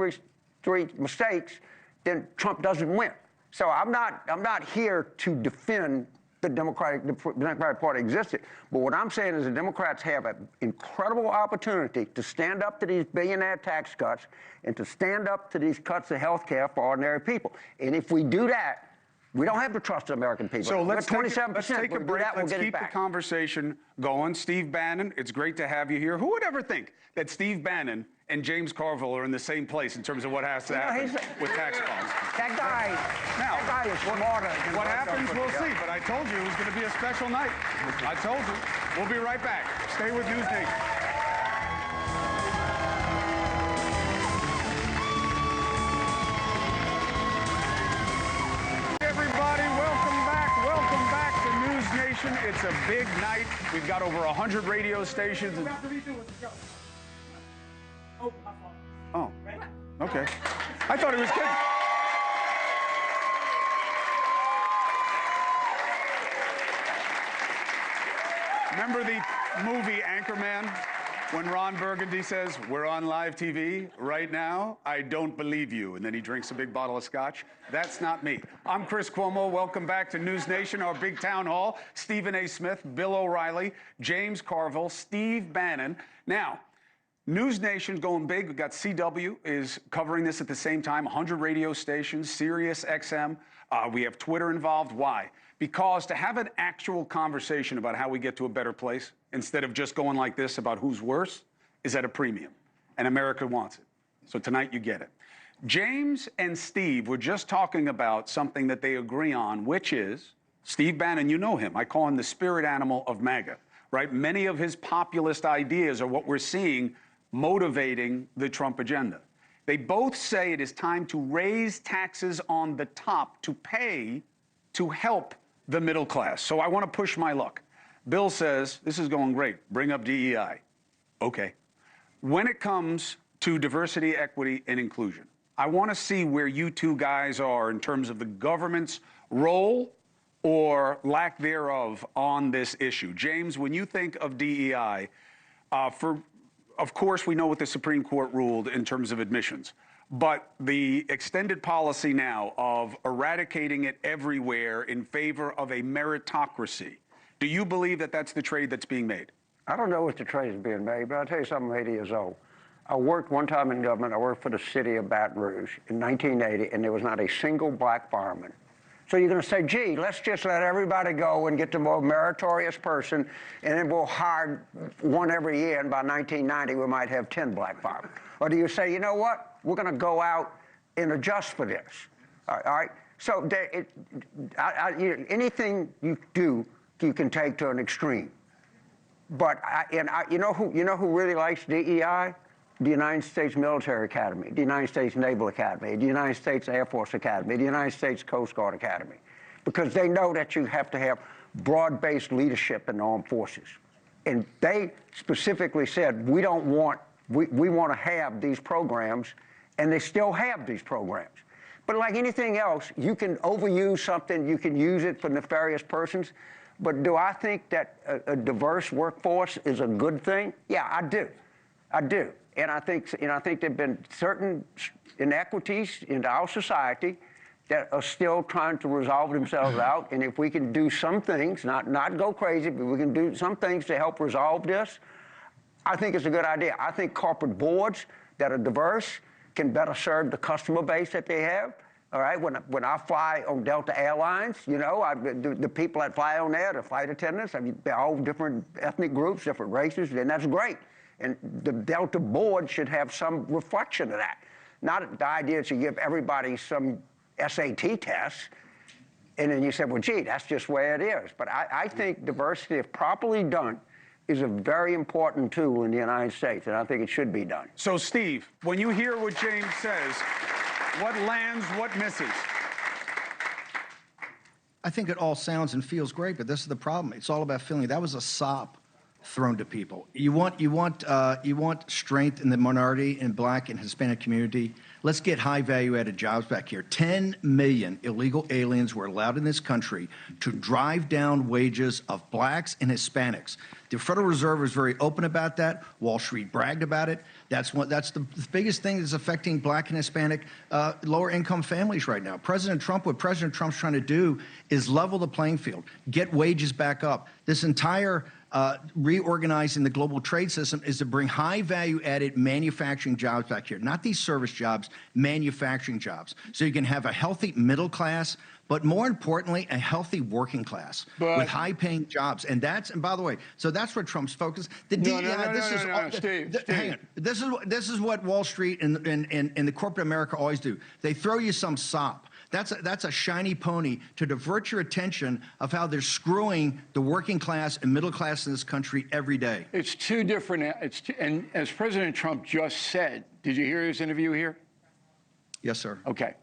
three mistakes, then Trump doesn't win. So I'm not here to defend the Democratic Party existed. But what I'm saying is the Democrats have an incredible opportunity to stand up to these billionaire tax cuts and to stand up to these cuts of health care for ordinary people. And if we do that, we don't have to trust the American people. So let's take a We'll break. that, we'll Let's keep the conversation going. Steve Bannon, it's great to have you here. Who would ever think that Steve Bannon and James Carville are in the same place in terms of what has to happen with tax policy? That guy is smarter. What happens, we'll see. But I told you it was going to be a special night. I told you. We'll be right back. Stay with NewsNation. It's a big night. We've got over 100 radio stations. Oh, okay. I thought he was kidding. Remember the movie Anchorman? When Ron Burgundy says, "We're on live TV right now, I don't believe you," and then he drinks a big bottle of scotch? That's not me. I'm Chris Cuomo. Welcome back to NewsNation, our big town hall. Stephen A. Smith, Bill O'Reilly, James Carville, Steve Bannon. Now, NewsNation's going big. We've got CW is covering this at the same time, 100 radio stations, Sirius XM. We have Twitter involved. Why? Because to have an actual conversation about how we get to a better place, instead of just going like this about who's worse, is at a premium. And America wants it. So tonight you get it. James and Steve were just talking about something that they agree on, which is Steve Bannon, you know him. I call him the spirit animal of MAGA, right? Many of his populist ideas are what we're seeing motivating the Trump agenda. They both say it is time to raise taxes on the top to pay to help the middle class. So I want to push my luck. Bill says, this is going great. Bring up DEI. Okay. When it comes to diversity, equity, and inclusion, I want to see where you two guys are in terms of the government's role or lack thereof on this issue. James, when you think of DEI, of course, we know what the Supreme Court ruled in terms of admissions. But the extended policy now of eradicating it everywhere in favor of a meritocracy, do you believe that that's the trade that's being made? I don't know what the trade is being made, but I'll tell you something, I'm 80 years old. I worked one time in government. I worked for the city of Baton Rouge in 1980, and there was not a single black fireman So you're going to say, gee, let's just let everybody go and get the more meritorious person, and then we'll hire one every year, and by 1990 we might have 10 black firemen. Or do you say, you know what, we're going to go out and adjust for this? All right? So anything you do, you can take to an extreme. But you know who really likes DEI? The United States Military Academy, the United States Naval Academy, the United States Air Force Academy, the United States Coast Guard Academy, because they know that you have to have broad-based leadership in the armed forces. And they specifically said, we want to have these programs, and they still have these programs. But like anything else, you can overuse something, you can use it for nefarious persons. But do I think that a diverse workforce is a good thing? Yeah, I do. I do. And I think there've been certain inequities in our society that are still trying to resolve themselves out. And if we can do some things, not go crazy, but we can do some things to help resolve this, I think it's a good idea. I think corporate boards that are diverse can better serve the customer base that they have. All right, when I fly on Delta Airlines, you know, the people that fly on there, the flight attendants, I mean, they're all different ethnic groups, different races, and that's great. And the Delta board should have some reflection of that. Not the idea that you give everybody some SAT test, and then you say, well, gee, that's just where it is. But I think diversity, if properly done, is a very important tool in the United States, and I think it should be done. So, Steve, when you hear what James says, what lands, what misses? I think it all sounds and feels great, but this is the problem. It's all about feeling. That was a sop thrown to people. You want strength in the minority and black and Hispanic community. Let's get high value added jobs back here. 10 million illegal aliens were allowed in this country to drive down wages of blacks and Hispanics. The Federal Reserve is very open about that. Wall Street bragged about it. That's the biggest thing that's affecting black and Hispanic lower income families right now. What President Trump's trying to do is level the playing field, get wages back up. This entire reorganizing the global trade system is to bring high value added manufacturing jobs back here, not these service jobs, manufacturing jobs. So you can have a healthy middle class, but more importantly, a healthy working class with high paying jobs. And by the way, so that's where Trump's focused. The DEI, Steve. Hang on. This is what Wall Street and the corporate America always do. They throw you some sop. That's a shiny pony to divert your attention of how they're screwing the working class and middle class in this country every day. It's two different, and as President Trump just said, did you hear his interview here? Yes, sir. Okay.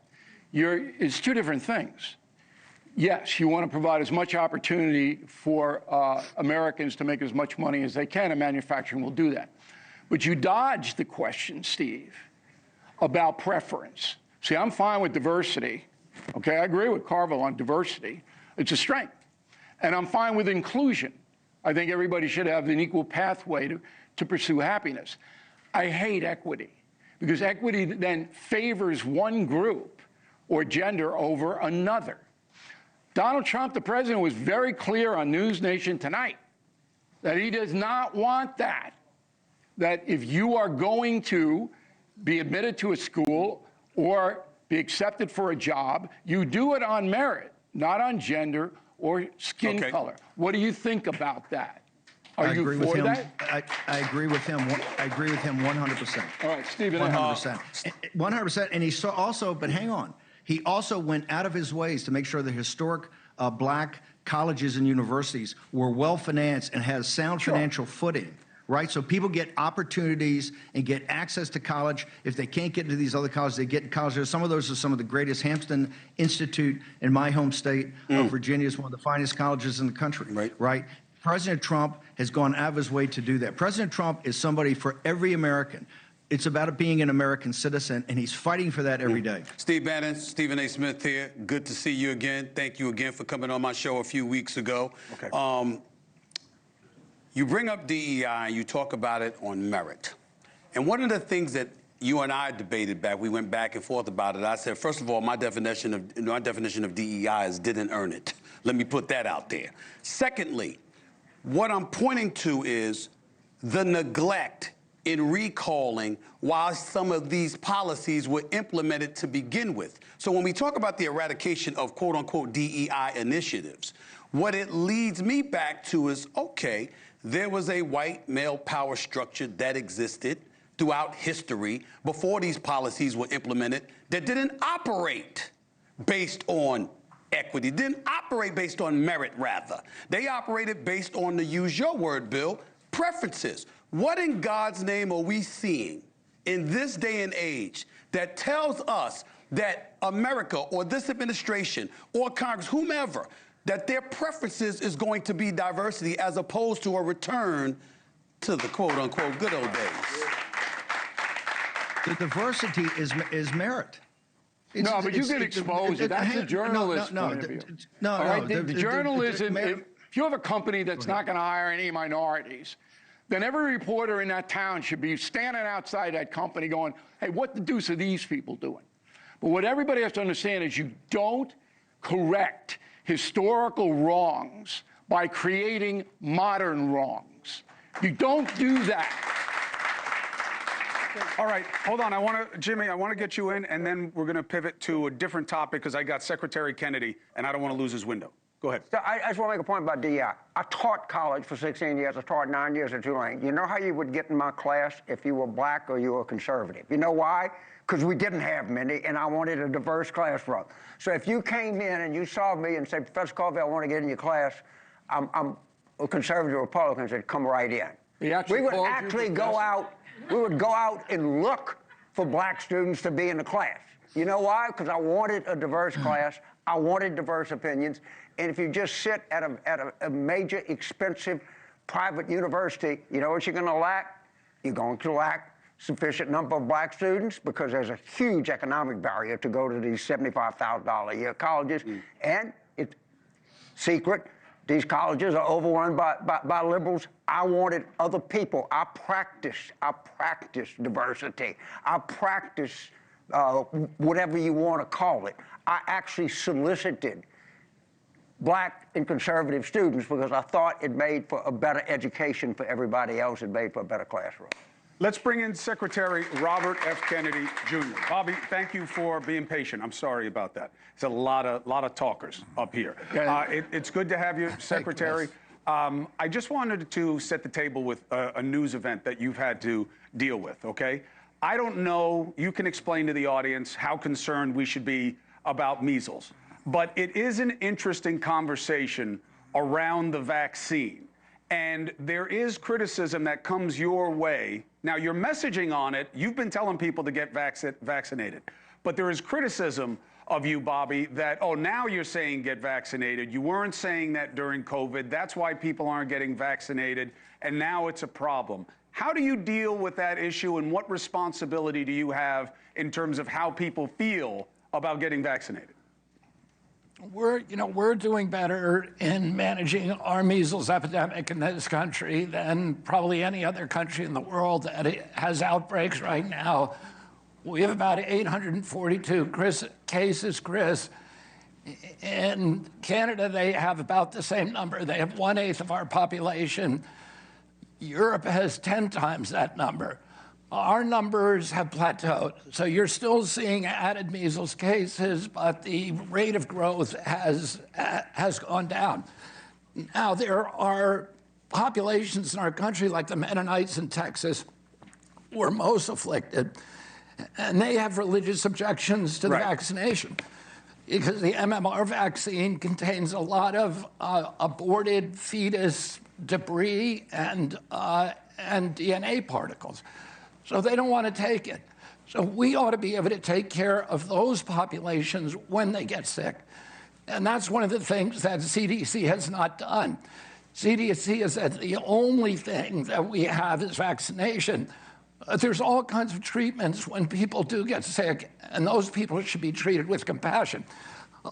It's two different things. Yes, you want to provide as much opportunity for Americans to make as much money as they can, and manufacturing will do that. But you dodged the question, Steve, about preference. See, I'm fine with diversity. Okay, I agree with Carville on diversity. It's a strength. And I'm fine with inclusion. I think everybody should have an equal pathway to pursue happiness. I hate equity, because equity then favors one group or gender over another. Donald Trump, the president, was very clear on NewsNation tonight that he does not want that. That if you are going to be admitted to a school or be accepted for a job, you do it on merit, not on gender or skin color. What do you think about that? Are you for that? I agree with him. I agree with him 100%. All right, Stephen. 100%. 100%. And he saw also, but hang on, he also went out of his ways to make sure the historic black colleges and universities were well financed and had sound financial footing. Right? So people get opportunities and get access to college. If they can't get into these other colleges, they get in college. Some of those are some of the greatest. Hampton Institute in my home state of Virginia is one of the finest colleges in the country. Right? President Trump has gone out of his way to do that. President Trump is somebody for every American. It's about being an American citizen, and he's fighting for that every day. Steve Bannon, Stephen A. Smith here. Good to see you again. Thank you again for coming on my show a few weeks ago. Okay. You bring up DEI and you talk about it on merit. And one of the things that you and I debated we went back and forth about it. I said, first of all, my definition of DEI is didn't earn it. Let me put that out there. Secondly, what I'm pointing to is the neglect in recalling why some of these policies were implemented to begin with. So when we talk about the eradication of quote-unquote DEI initiatives, what it leads me back to is, okay, there was a white male power structure that existed throughout history before these policies were implemented that didn't operate based on equity, didn't operate based on merit, rather. They operated based on, to use your word, Bill, preferences. What in God's name are we seeing in this day and age that tells us that America or this administration or Congress, whomever, that their preferences is going to be diversity as opposed to a return to the quote-unquote good old days? The diversity is merit. But you can expose it. That's the journalist point of view. The journalism, if you have a company that's not going to hire any minorities, then every reporter in that town should be standing outside that company going, hey, what the deuce are these people doing? But what everybody has to understand is you don't correct historical wrongs by creating modern wrongs. You don't do that. All right, hold on. Jimmy, I want to get you in, and then we're going to pivot to a different topic because I got Secretary Kennedy, and I don't want to lose his window. Go ahead. So I just want to make a point about DEI. I taught college for 16 years. I taught 9 years at Tulane. You know how you would get in my class if you were black or you were conservative? You know why? Because we didn't have many, and I wanted a diverse classroom. So if you came in and you saw me and said, Professor Carville, I want to get in your class, I'm a conservative Republican, said, come right in. We would actually go out. We would go out and look for black students to be in the class. You know why? Because I wanted a diverse class. I wanted diverse opinions. And if you just sit at a major, expensive private university, you know what you're going to lack? You're going to lack sufficient number of black students because there's a huge economic barrier to go to these $75,000 a year colleges. And it's secret. These colleges are overrun by liberals. I wanted other people. I practiced diversity. I practiced whatever you want to call it. I actually solicited black and conservative students because I thought it made for a better education for everybody else. It made for a better classroom. Let's bring in Secretary Robert F. Kennedy, Jr. Bobby, thank you for being patient. I'm sorry about that. It's a lot of talkers up here. It's good to have you, Secretary. I just wanted to set the table with a news event that you've had to deal with, okay? I don't know, you can explain to the audience how concerned we should be about measles, but it is an interesting conversation around the vaccine. And there is criticism that comes your way. Now, your messaging on it, you've been telling people to get vaccinated. But there is criticism of you, Bobby, that, oh, now you're saying get vaccinated. You weren't saying that during COVID. That's why people aren't getting vaccinated. And now it's a problem. How do you deal with that issue, and what responsibility do you have in terms of how people feel about getting vaccinated? We're doing better in managing our measles epidemic in this country than probably any other country in the world that has outbreaks right now. We have about 842 cases, Chris. In Canada, they have about the same number. They have 1/8 of our population. Europe has 10 times that number. Our numbers have plateaued. So you're still seeing added measles cases, but the rate of growth has gone down. Now, there are populations in our country, like the Mennonites in Texas, who are most afflicted, and they have religious objections to the vaccination because the MMR vaccine contains a lot of aborted fetus debris and DNA particles. So they don't want to take it. So we ought to be able to take care of those populations when they get sick. And that's one of the things that CDC has not done. CDC has said the only thing that we have is vaccination. There's all kinds of treatments when people do get sick, and those people should be treated with compassion.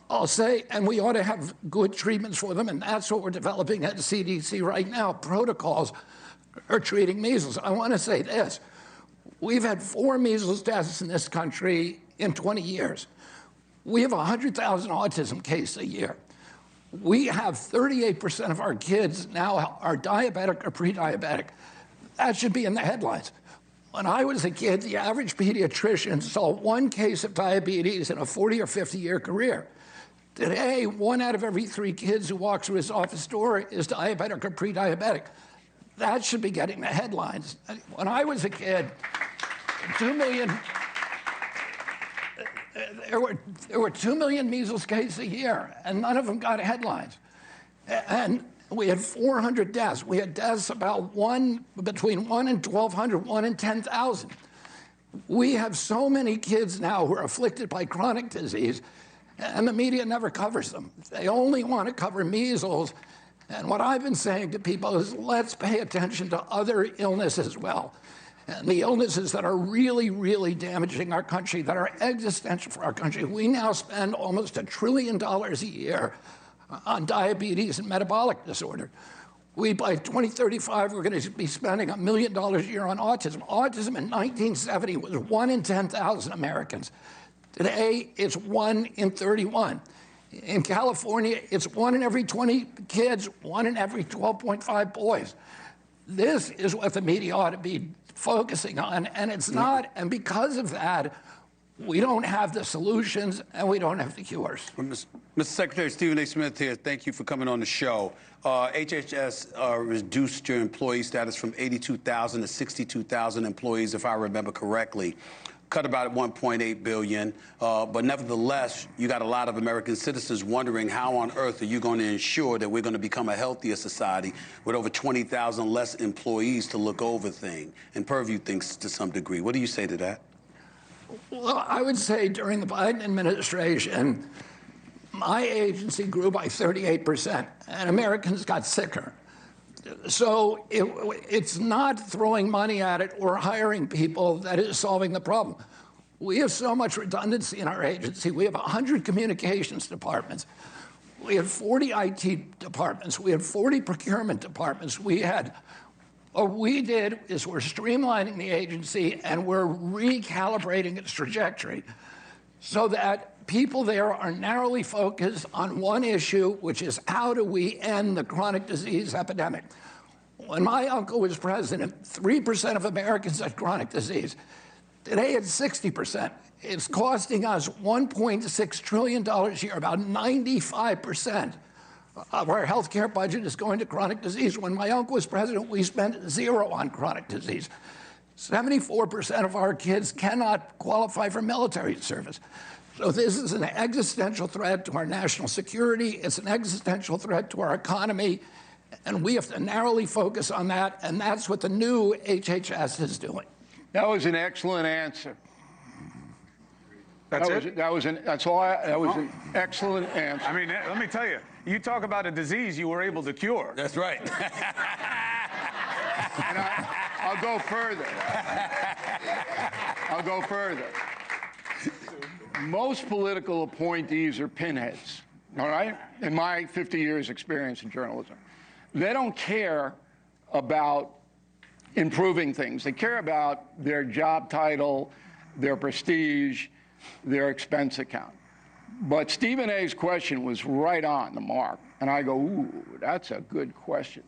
I'll say, and we ought to have good treatments for them, and that's what we're developing at the CDC right now. Protocols are treating measles. I want to say this. We've had 4 measles deaths in this country in 20 years. We have 100,000 autism cases a year. We have 38% of our kids now are diabetic or pre-diabetic. That should be in the headlines. When I was a kid, the average pediatrician saw one case of diabetes in a 40 or 50-year career. Today, 1 out of every 3 kids who walks through his office door is diabetic or pre-diabetic. That should be getting the headlines. When I was a kid, 2 million, there were 2 million measles cases a year, and none of them got headlines. And we had 400 deaths. We had deaths about between 1 and 1,200, 1 in 10,000. We have so many kids now who are afflicted by chronic disease, and the media never covers them. They only want to cover measles. And what I've been saying to people is, let's pay attention to other illnesses as well. And the illnesses that are really, really damaging our country, that are existential for our country. We now spend almost $1 trillion a year on diabetes and metabolic disorder. By 2035, we're going to be spending $1 million a year on autism. Autism in 1970 was 1 in 10,000 Americans. Today, it's 1 in 31. In California, it's 1 in every 20 kids, 1 in every 12.5 boys. This is what the media ought to be focusing on, and it's not. And because of that, we don't have the solutions and we don't have the cures. Mr. Secretary Stephen A. Smith here. Thank you for coming on the show. HHS reduced your employee status from 82,000 to 62,000 employees, if I remember correctly. Cut about $1.8 billion. But nevertheless, you got a lot of American citizens wondering how on earth are you going to ensure that we're going to become a healthier society with over 20,000 less employees to look over things and purview things to some degree. What do you say to that? Well, I would say during the Biden administration, my agency grew by 38%, and Americans got sicker. So it's not throwing money at it or hiring people that is solving the problem. We have so much redundancy in our agency. We have 100 communications departments. We have 40 IT departments. We have 40 procurement departments. What we did is we're streamlining the agency and we're recalibrating its trajectory so that people there are narrowly focused on one issue, which is how do we end the chronic disease epidemic. When my uncle was president, 3% of Americans had chronic disease. Today it's 60%. It's costing us $1.6 trillion a year, about 95% of our health care budget is going to chronic disease. When my uncle was president, we spent 0 on chronic disease. 74% of our kids cannot qualify for military service. So this is an existential threat to our national security. It's an existential threat to our economy. And we have to narrowly focus on that. And that's what the new HHS is doing. That was an excellent answer. That's That was an excellent answer. I mean, let me tell you, you talk about a disease you were able to cure. That's right. And I'll go further. I'll go further. Most political appointees are pinheads, all right? In my 50 years experience in journalism. They don't care about improving things. They care about their job title, their prestige, their expense account. But Stephen A.'s question was right on the mark. And I go, ooh, that's a good question.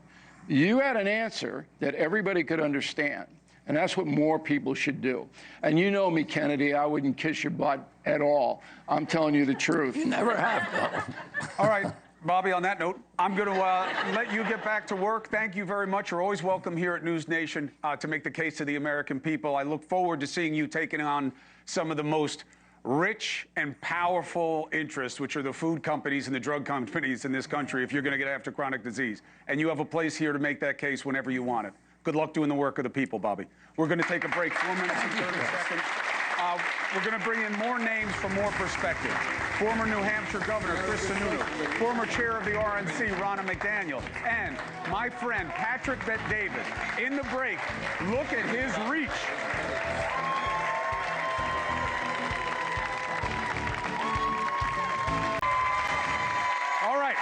You had an answer that everybody could understand. And that's what more people should do. And you know me, Kennedy, I wouldn't kiss your butt at all. I'm telling you the truth. You never have, though. All right, Bobby, on that note, I'm going to let you get back to work. Thank you very much. You're always welcome here at NewsNation to make the case to the American people. I look forward to seeing you taking on some of the most rich and powerful interests, which are the food companies and the drug companies in this country, if you're going to get after chronic disease. And you have a place here to make that case whenever you want it. Good luck doing the work of the people, Bobby. We're going to take a break, 4 minutes and 30 seconds. We're going to bring in more names for more perspective. Former New Hampshire Governor Chris Sununu, former chair of the RNC, Ronna McDaniel, and my friend Patrick Bet-David. In the break, look at his reach. All right,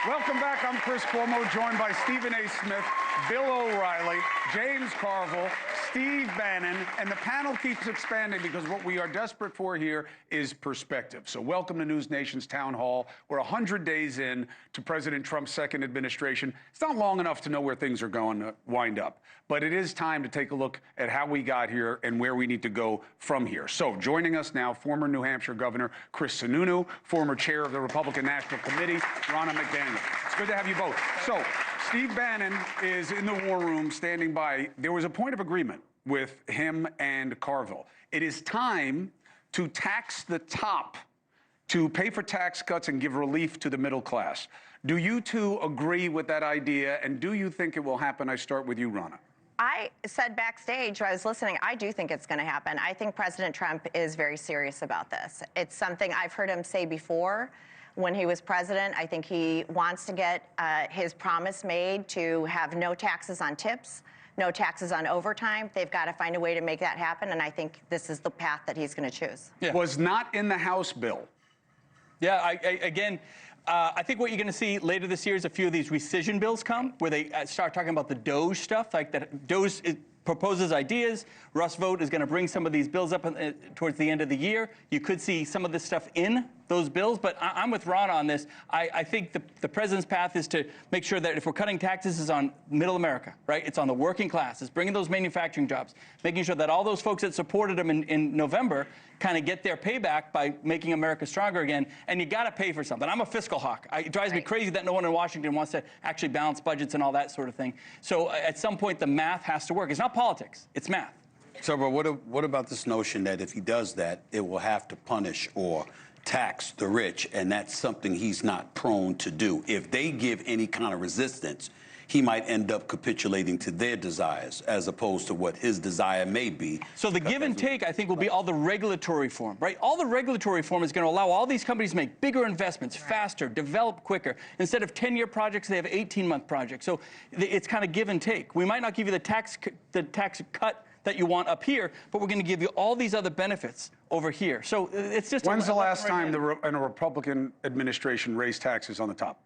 welcome back. I'm Chris Cuomo, joined by Stephen A. Smith. Bill O'Reilly, James Carville, Steve Bannon, and the panel keeps expanding because what we are desperate for here is perspective. So welcome to NewsNation's Town Hall. We're 100 days in to President Trump's second administration. It's not long enough to know where things are going to wind up, but it is time to take a look at how we got here and where we need to go from here. So joining us now, former New Hampshire Governor Chris Sununu, former chair of the Republican National Committee, Ronna McDaniel. It's good to have you both. So Steve Bannon is in the war room standing by. There was a point of agreement with him and Carville. It is time to tax the top, to pay for tax cuts and give relief to the middle class. Do you two agree with that idea, and do you think it will happen? I start with you, Ronna. I said backstage, I was listening, I do think it's going to happen. I think President Trump is very serious about this. It's something I've heard him say before. When he was president, I think he wants to get his promise made to have no taxes on tips, no taxes on overtime. They've got to find a way to make that happen, and I think this is the path that he's going to choose. Yeah. Was not in the House bill. Yeah, I think what you're going to see later this year is a few of these rescission bills come, where they start talking about the DOGE stuff, like that DOGE proposes ideas. Russ Vought is going to bring some of these bills up towards the end of the year. You could see some of this stuff in those bills, but I'm with Ron on this. I think the president's path is to make sure that if we're cutting taxes, it's on middle America, right? It's on the working class. It's bringing those manufacturing jobs, making sure that all those folks that supported him in November kind of get their payback by making America stronger again. And you got to pay for something. I'm a fiscal hawk. It drives me crazy that no one in Washington wants to actually balance budgets and all that sort of thing. So at some point, the math has to work. It's not politics. It's math. So, but what about this notion that if he does that, it will have to punish or tax the rich, and that's something he's not prone to do? If they give any kind of resistance, he might end up capitulating to their desires as opposed to what his desire may be. So the give and take, I think, will be all the regulatory reform, right? All the regulatory reform is going to allow all these companies to make bigger investments faster, develop quicker. Instead of 10-year projects, they have 18-month projects. So it's kind of give and take. We might not give you the tax cut that you want up here, but we're going to give you all these other benefits over here. So it's just... When's the last time a Republican administration raised taxes on the top?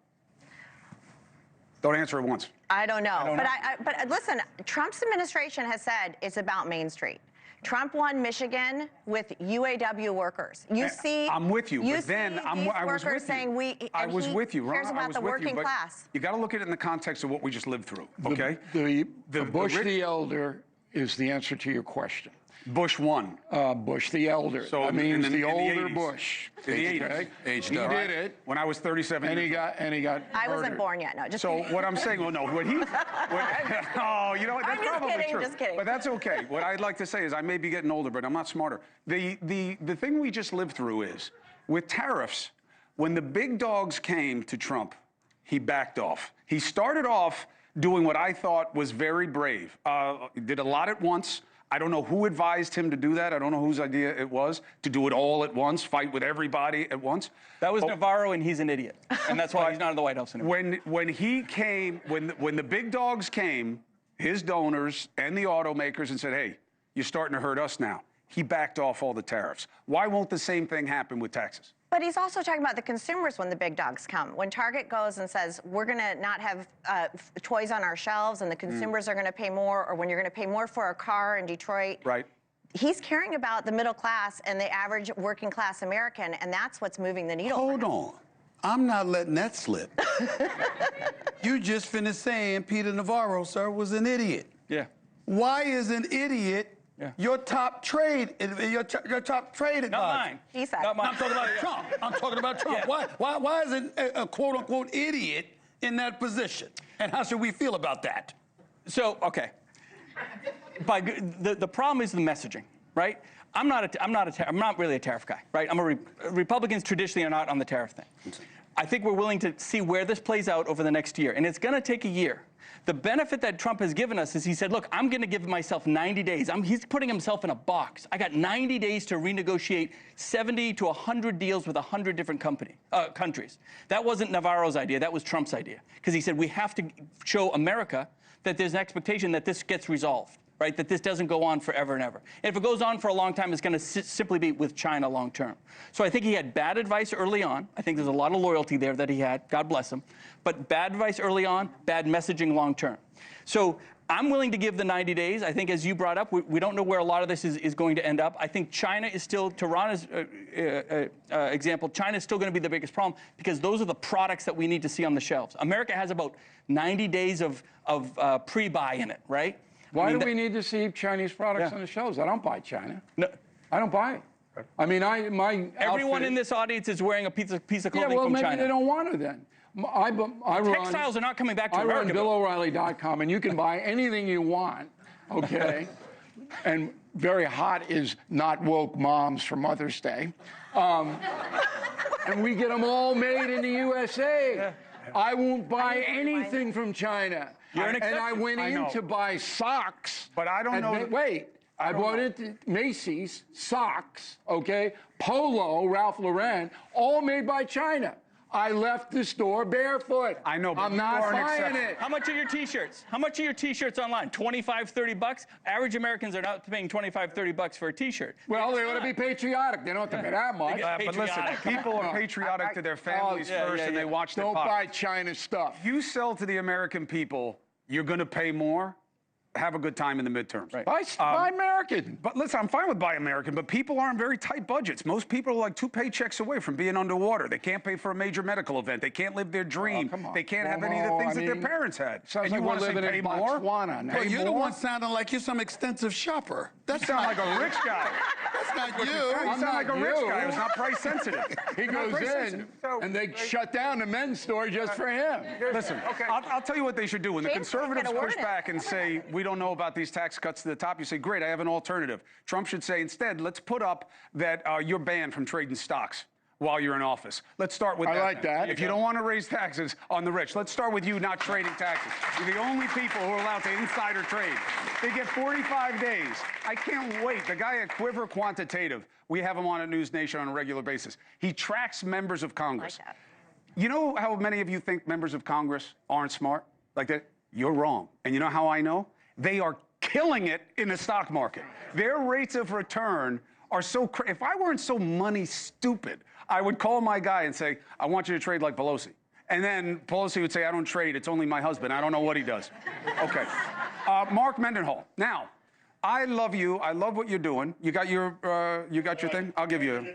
Don't answer it once. I don't know. But listen, Trump's administration has said it's about Main Street. Trump won Michigan with UAW workers. You see, I'm with you, but then I was with you. Saying I was with you. Cares about the working class. You got to look at it in the context of what we just lived through. Okay. The Bush the elder is the answer to your question. Bush won. Bush the elder. So that means the older 80s. Bush. In the 80s. He did it when I was 37 and years he got I wasn't born yet. No, just so kidding. what I'm saying, well, no, when he, oh, you know what? That's I'm just probably kidding, true. just kidding. But that's okay. What I'd like to say is I may be getting older, but I'm not smarter. The thing we just lived through is with tariffs. When the big dogs came to Trump, he backed off. He started off doing what I thought was very brave. He did a lot at once. I don't know who advised him to do that. I don't know whose idea it was to do it all at once, fight with everybody at once. That was Navarro, and he's an idiot, and that's why he's not in the White House anymore. When he came, when the big dogs came, his donors and the automakers, and said, "Hey, you're starting to hurt us now," he backed off all the tariffs. Why won't the same thing happen with taxes? But he's also talking about the consumers when the big dogs come. When Target goes and says, we're going to not have toys on our shelves and the consumers are going to pay more, or when you're going to pay more for a car in Detroit. Right. He's caring about the middle class and the average working class American, and that's what's moving the needle. Hold on. I'm not letting that slip. You just finished saying Peter Navarro, sir, was an idiot. Yeah. Why is an idiot your top trade, your top trade advisor? Not mine. He said. Not mine. I'm talking about Trump. I'm talking about Trump. Yeah. Why is a quote-unquote idiot in that position? And how should we feel about that? So, okay. The problem is the messaging, right? I'm not really a tariff guy, right? Republicans traditionally are not on the tariff thing. I think we're willing to see where this plays out over the next year, and it's going to take a year. The benefit that Trump has given us is he said, look, I'm going to give myself 90 days. He's putting himself in a box. I got 90 days to renegotiate 70 to 100 deals with 100 different countries. That wasn't Navarro's idea. That was Trump's idea. Because he said we have to show America that there's an expectation that this gets resolved. right? That this doesn't go on forever and ever. And if it goes on for a long time, it's going to simply be with China long term. So I think he had bad advice early on. I think there's a lot of loyalty there that he had. God bless him. But bad advice early on, bad messaging long term. So I'm willing to give the 90 days. I think, as you brought up, we don't know where a lot of this is going to end up. I think China is still, to Ronna's example, China is still going to be the biggest problem because those are the products that we need to see on the shelves. America has about 90 days of pre-buy in it, right? Why do we need to see Chinese products on the shelves? I don't buy China. No, I don't buy it. I mean, everyone in this audience is wearing a piece of clothing from China. Yeah, well, maybe they don't want to then. Textiles are not coming back to America. I run BillO'Reilly.com, and you can buy anything you want, okay? And very hot is not woke moms for Mother's Day. And we get them all made in the USA. I won't buy anything from China. And I went in to buy socks. But I don't know. Wait. I bought into Macy's, socks, okay? Polo, Ralph Lauren, all made by China. I left the store barefoot. I know, but I'm not buying it. How much are your T-shirts? How much are your T-shirts online? 25, 30 bucks? Average Americans are not paying 25, 30 bucks for a T-shirt. Well, they ought to be patriotic. They don't have to pay that much. But listen, people are patriotic to their families first, and they watch their Don't buy China stuff. You sell to the American people, you're going to pay more. Have a good time in the midterms. Right. Buy American. But listen, I'm fine with buy American, but people are in very tight budgets. Most people are like 2 paychecks away from being underwater. They can't pay for a major medical event. They can't live their dream. They can't have any of the things that their parents had. Sounds like we're living in Botswana now. Well, you're the one sounding like you're some extensive shopper. That sounds like a rich guy. That's not you. You sound like a rich guy who's not price sensitive. He goes in, and they shut down the men's store just for him. Listen, I'll tell you what they should do. When the conservatives push back and say, we don't know about these tax cuts to the top, you say, great, I have an alternative. Trump should say, instead, let's put up that you're banned from trading stocks while you're in office. Let's start with that. I like that. If you don't want to raise taxes on the rich, let's start with you not trading taxes. You're the only people who are allowed to insider trade. They get 45 days. I can't wait. The guy at Quiver Quantitative, we have him on at NewsNation on a regular basis. He tracks members of Congress. I like that. You know how many of you think members of Congress aren't smart? Like that? You're wrong. And you know how I know? They are killing it in the stock market. Their rates of return are so crazy. If I weren't so money stupid, I would call my guy and say, I want you to trade like Pelosi. And then Pelosi would say, I don't trade. It's only my husband. I don't know what he does. Okay. Mark Mendenhall. Now, I love you. I love what you're doing. You got your thing? I'll give you.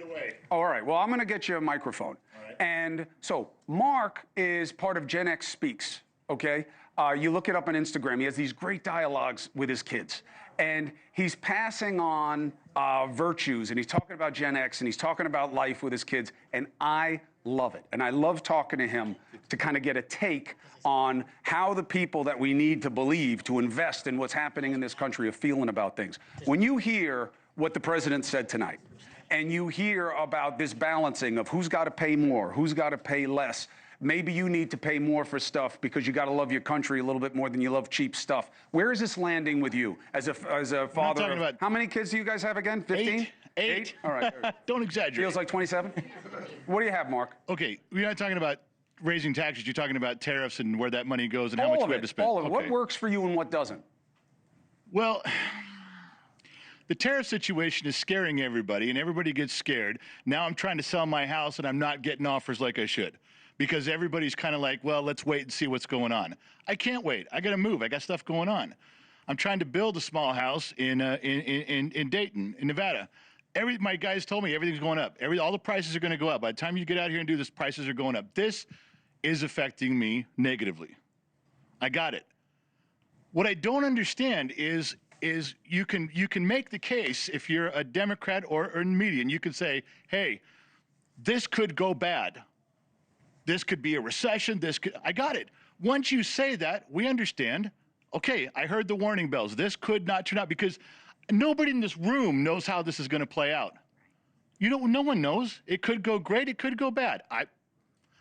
All right. Well, I'm going to get you a microphone. And so Mark is part of Gen X Speaks, okay? You look it up on Instagram. He has these great dialogues with his kids. And he's passing on virtues, and he's talking about Gen X, and he's talking about life with his kids. And I love it. And I love talking to him to kind of get a take on how the people that we need to believe to invest in what's happening in this country are feeling about things. When you hear what the president said tonight, and you hear about this balancing of who's got to pay more, who's got to pay less, maybe you need to pay more for stuff because you got to love your country a little bit more than you love cheap stuff. Where is this landing with you as a father? How many kids do you guys have again? 15? Eight. All right. Don't exaggerate. Feels like 27? What do you have, Mark? Okay, we're not talking about raising taxes. You're talking about tariffs and where that money goes and how much we have to spend. All of it. What works for you and what doesn't? Well, the tariff situation is scaring everybody, and everybody gets scared. Now I'm trying to sell my house, and I'm not getting offers like I should because everybody's kind of like, well, let's wait and see what's going on. I can't wait. I got to move. I got stuff going on. I'm trying to build a small house in Dayton, in Nevada. My guys told me everything's going up. All the prices are going to go up. By the time you get out here and do this, prices are going up. This is affecting me negatively. I got it. What I don't understand is you can make the case if you're a Democrat or in media, and you can say, hey, this could go bad. This could be a recession. I got it. Once you say that, we understand. Okay, I heard the warning bells. This could not turn out because nobody in this room knows how this is going to play out. No one knows. It could go great. It could go bad.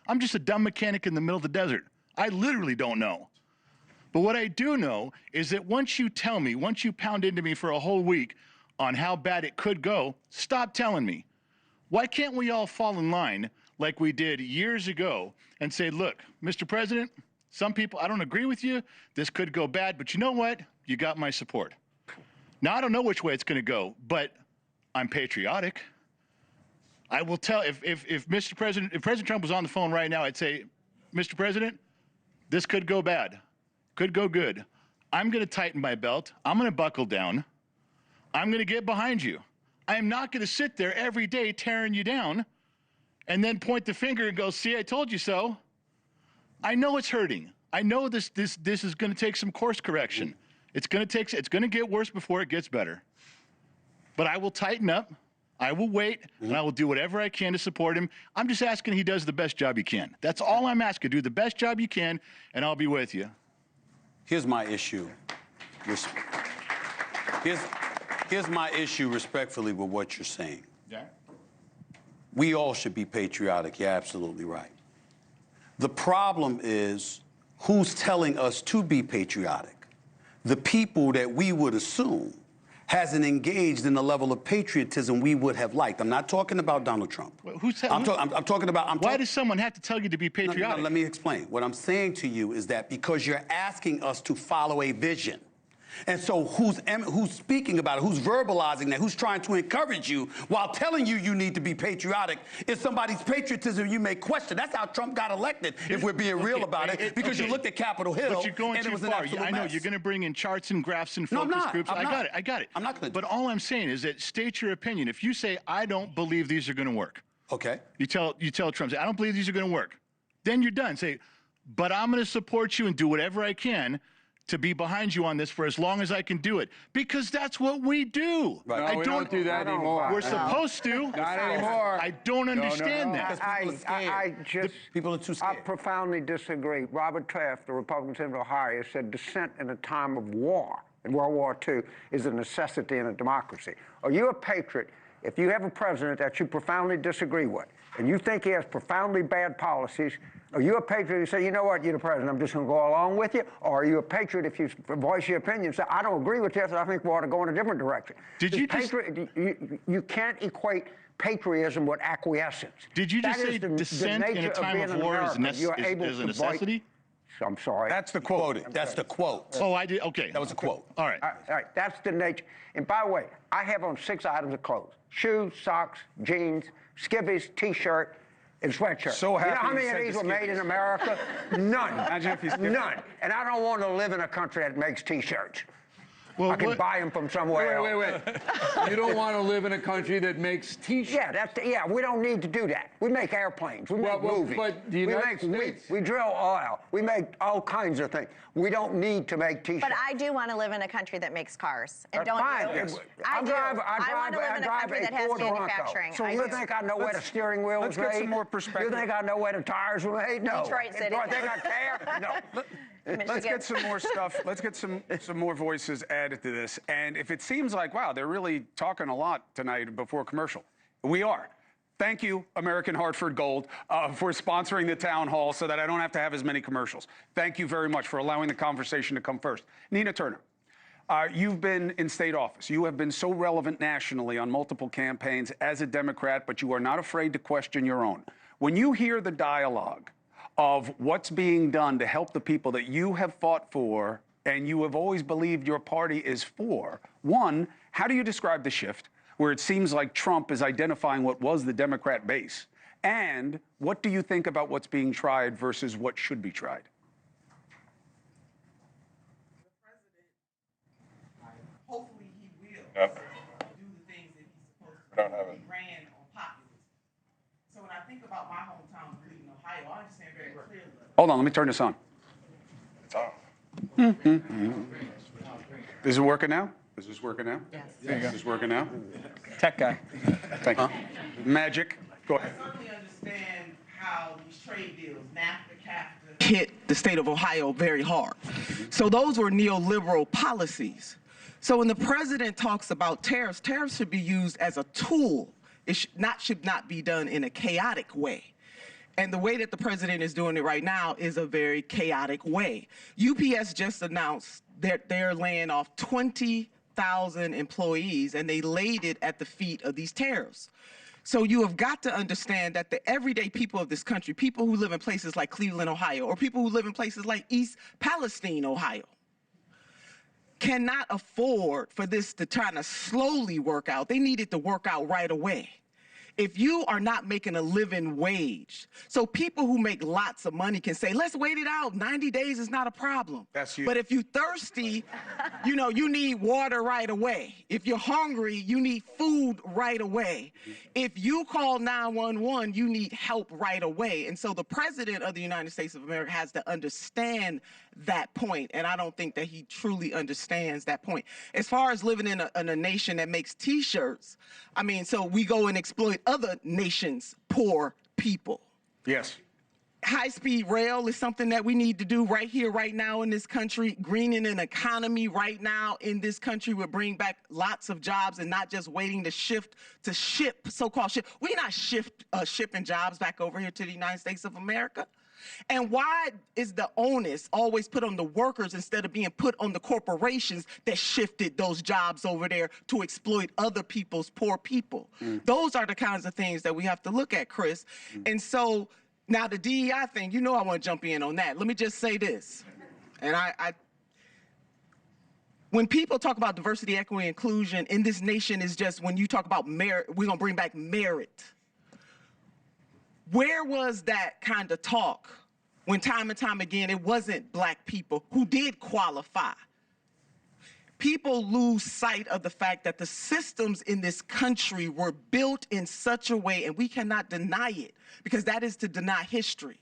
I'm just a dumb mechanic in the middle of the desert. I literally don't know. But what I do know is that once you tell me, once you pound into me for a whole week on how bad it could go, stop telling me. Why can't we all fall in line like we did years ago and say, look, Mr. President, some people, I don't agree with you. This could go bad, but you know what? You got my support. Now, I don't know which way it's going to go, but I'm patriotic. I will tell, if President Trump was on the phone right now, I'd say, Mr. President, this could go bad, could go good. I'm going to tighten my belt. I'm going to buckle down. I'm going to get behind you. I am not going to sit there every day tearing you down and then point the finger and go, see, I told you so. I know it's hurting. I know this is going to take some course correction. It's going to get worse before it gets better. But I will tighten up. I will wait, and I will do whatever I can to support him. I'm just asking he does the best job he can. That's all I'm asking. Do the best job you can, and I'll be with you. Here's my issue. Here's my issue respectfully with what you're saying. Yeah. We all should be patriotic. You're absolutely right. The problem is who's telling us to be patriotic. The people that we would assume hasn't engaged in the level of patriotism we would have liked. I'm not talking about Donald Trump. Well, I'm talking about... Why does someone have to tell you to be patriotic? No, let me explain. What I'm saying to you is that because you're asking us to follow a vision. And so who's speaking about it, who's verbalizing that, who's trying to encourage you while telling you you need to be patriotic is somebody's patriotism you may question. That's how Trump got elected, if we're being real about it, because you looked at Capitol Hill but you're going and too it was an far. absolute I know mess. you're going to bring in charts and graphs and focus groups. I got it. I'm not going to. But all I'm saying is that state your opinion. If you say, I don't believe these are going to work. Okay. You tell Trump, I don't believe these are going to work. Then you're done. Say, but I'm going to support you and do whatever I can to be behind you on this for as long as I can do it. Because that's what we do. Right. No, we don't do that anymore. We're supposed to. Not anymore. I don't understand that. People are too scared. I profoundly disagree. Robert Taft, the Republican senator of Ohio, said dissent in a time of war, in World War II, is a necessity in a democracy. Are you a patriot if you have a president that you profoundly disagree with, and you think he has profoundly bad policies? Are you a patriot who say, you know what, you're the president, I'm just going to go along with you? Or are you a patriot if you voice your opinion and say, I don't agree with this, I think we ought to go in a different direction? You can't equate patriotism with acquiescence. Did you just say dissent in a time of war is a necessity? I'm sorry. That's the quote. That's the quote. Oh, I did? Okay. That was a quote. All right. All right. That's the nature. And by the way, I have on 6 items of clothes: shoes, socks, jeans, skivvies, T-shirt, and sweatshirt. So happy you know how many you of said these the were made in America? None. Imagine if you None. And I don't want to live in a country that makes T-shirts. Well, I can buy them from somewhere else. Wait. You don't want to live in a country that makes T-shirts. Yeah, we don't need to do that. We make airplanes. We make movies. But the United States... We drill oil. We make all kinds of things. We don't need to make T-shirts. But I do want to live in a country that makes cars. And That's fine. Yes. I want to live in a country that has manufacturing. So you think I know where the steering wheel was made? Let's get some more perspective. You think I know where the tires were made? No. Detroit City. Do I think I care? No. Let's get some more stuff. Let's get some more voices added to this. And if it seems like, wow, they're really talking a lot tonight before commercial, we are. Thank you, American Hartford Gold, for sponsoring the town hall so that I don't have to have as many commercials. Thank you very much for allowing the conversation to come first. Nina Turner, you've been in state office. You have been so relevant nationally on multiple campaigns as a Democrat, but you are not afraid to question your own. When you hear the dialogue of what's being done to help the people that you have fought for and you have always believed your party is for, one, how do you describe the shift where it seems like Trump is identifying what was the Democrat base? And what do you think about what's being tried versus what should be tried? The president, hopefully he will do the things that he's supposed to do. He ran on populism. So when I think about my hometown, Cleveland, Ohio, I understand very clearly. Hold on, let me turn this on. It's on. Is it working now? Is this working now? Yes. Is this working now? Tech guy. Thank you. Magic. Go ahead. I certainly understand how these trade deals, NAFTA, CAFTA, hit the state of Ohio very hard. So those were neoliberal policies. So when the president talks about tariffs, tariffs should be used as a tool. It should not be done in a chaotic way. And the way that the president is doing it right now is a very chaotic way. UPS just announced that they're laying off 20,000 employees, and they laid it at the feet of these tariffs. So you have got to understand that the everyday people of this country, people who live in places like Cleveland, Ohio, or people who live in places like East Palestine, Ohio, cannot afford for this to try to slowly work out. They need it to work out right away. If you are not making a living wage, so people who make lots of money can say, let's wait it out. 90 days is not a problem. That's you. But if you're thirsty, you know, you need water right away. If you're hungry, you need food right away. If you call 911, you need help right away. And so the president of the United States of America has to understand that point. And I don't think that he truly understands that point. As far as living in a nation that makes T-shirts, I mean, so we go and exploit other nations' poor people. Yes. High-speed rail is something that we need to do right here, right now in this country. Greening an economy right now in this country would bring back lots of jobs and not just waiting to ship, so-called ship. We're not shipping jobs back over here to the United States of America. And why is the onus always put on the workers instead of being put on the corporations that shifted those jobs over there to exploit other people's poor people? Those are the kinds of things that we have to look at, Chris. And so now the DEI thing, you know I want to jump in on that. Let me just say this. And when people talk about diversity, equity, inclusion in this nation is just when you talk about merit, we're going to bring back merit. Where was that kind of talk when time and time again it wasn't black people who did qualify? People lose sight of the fact that the systems in this country were built in such a way, and we cannot deny it, because that is to deny history,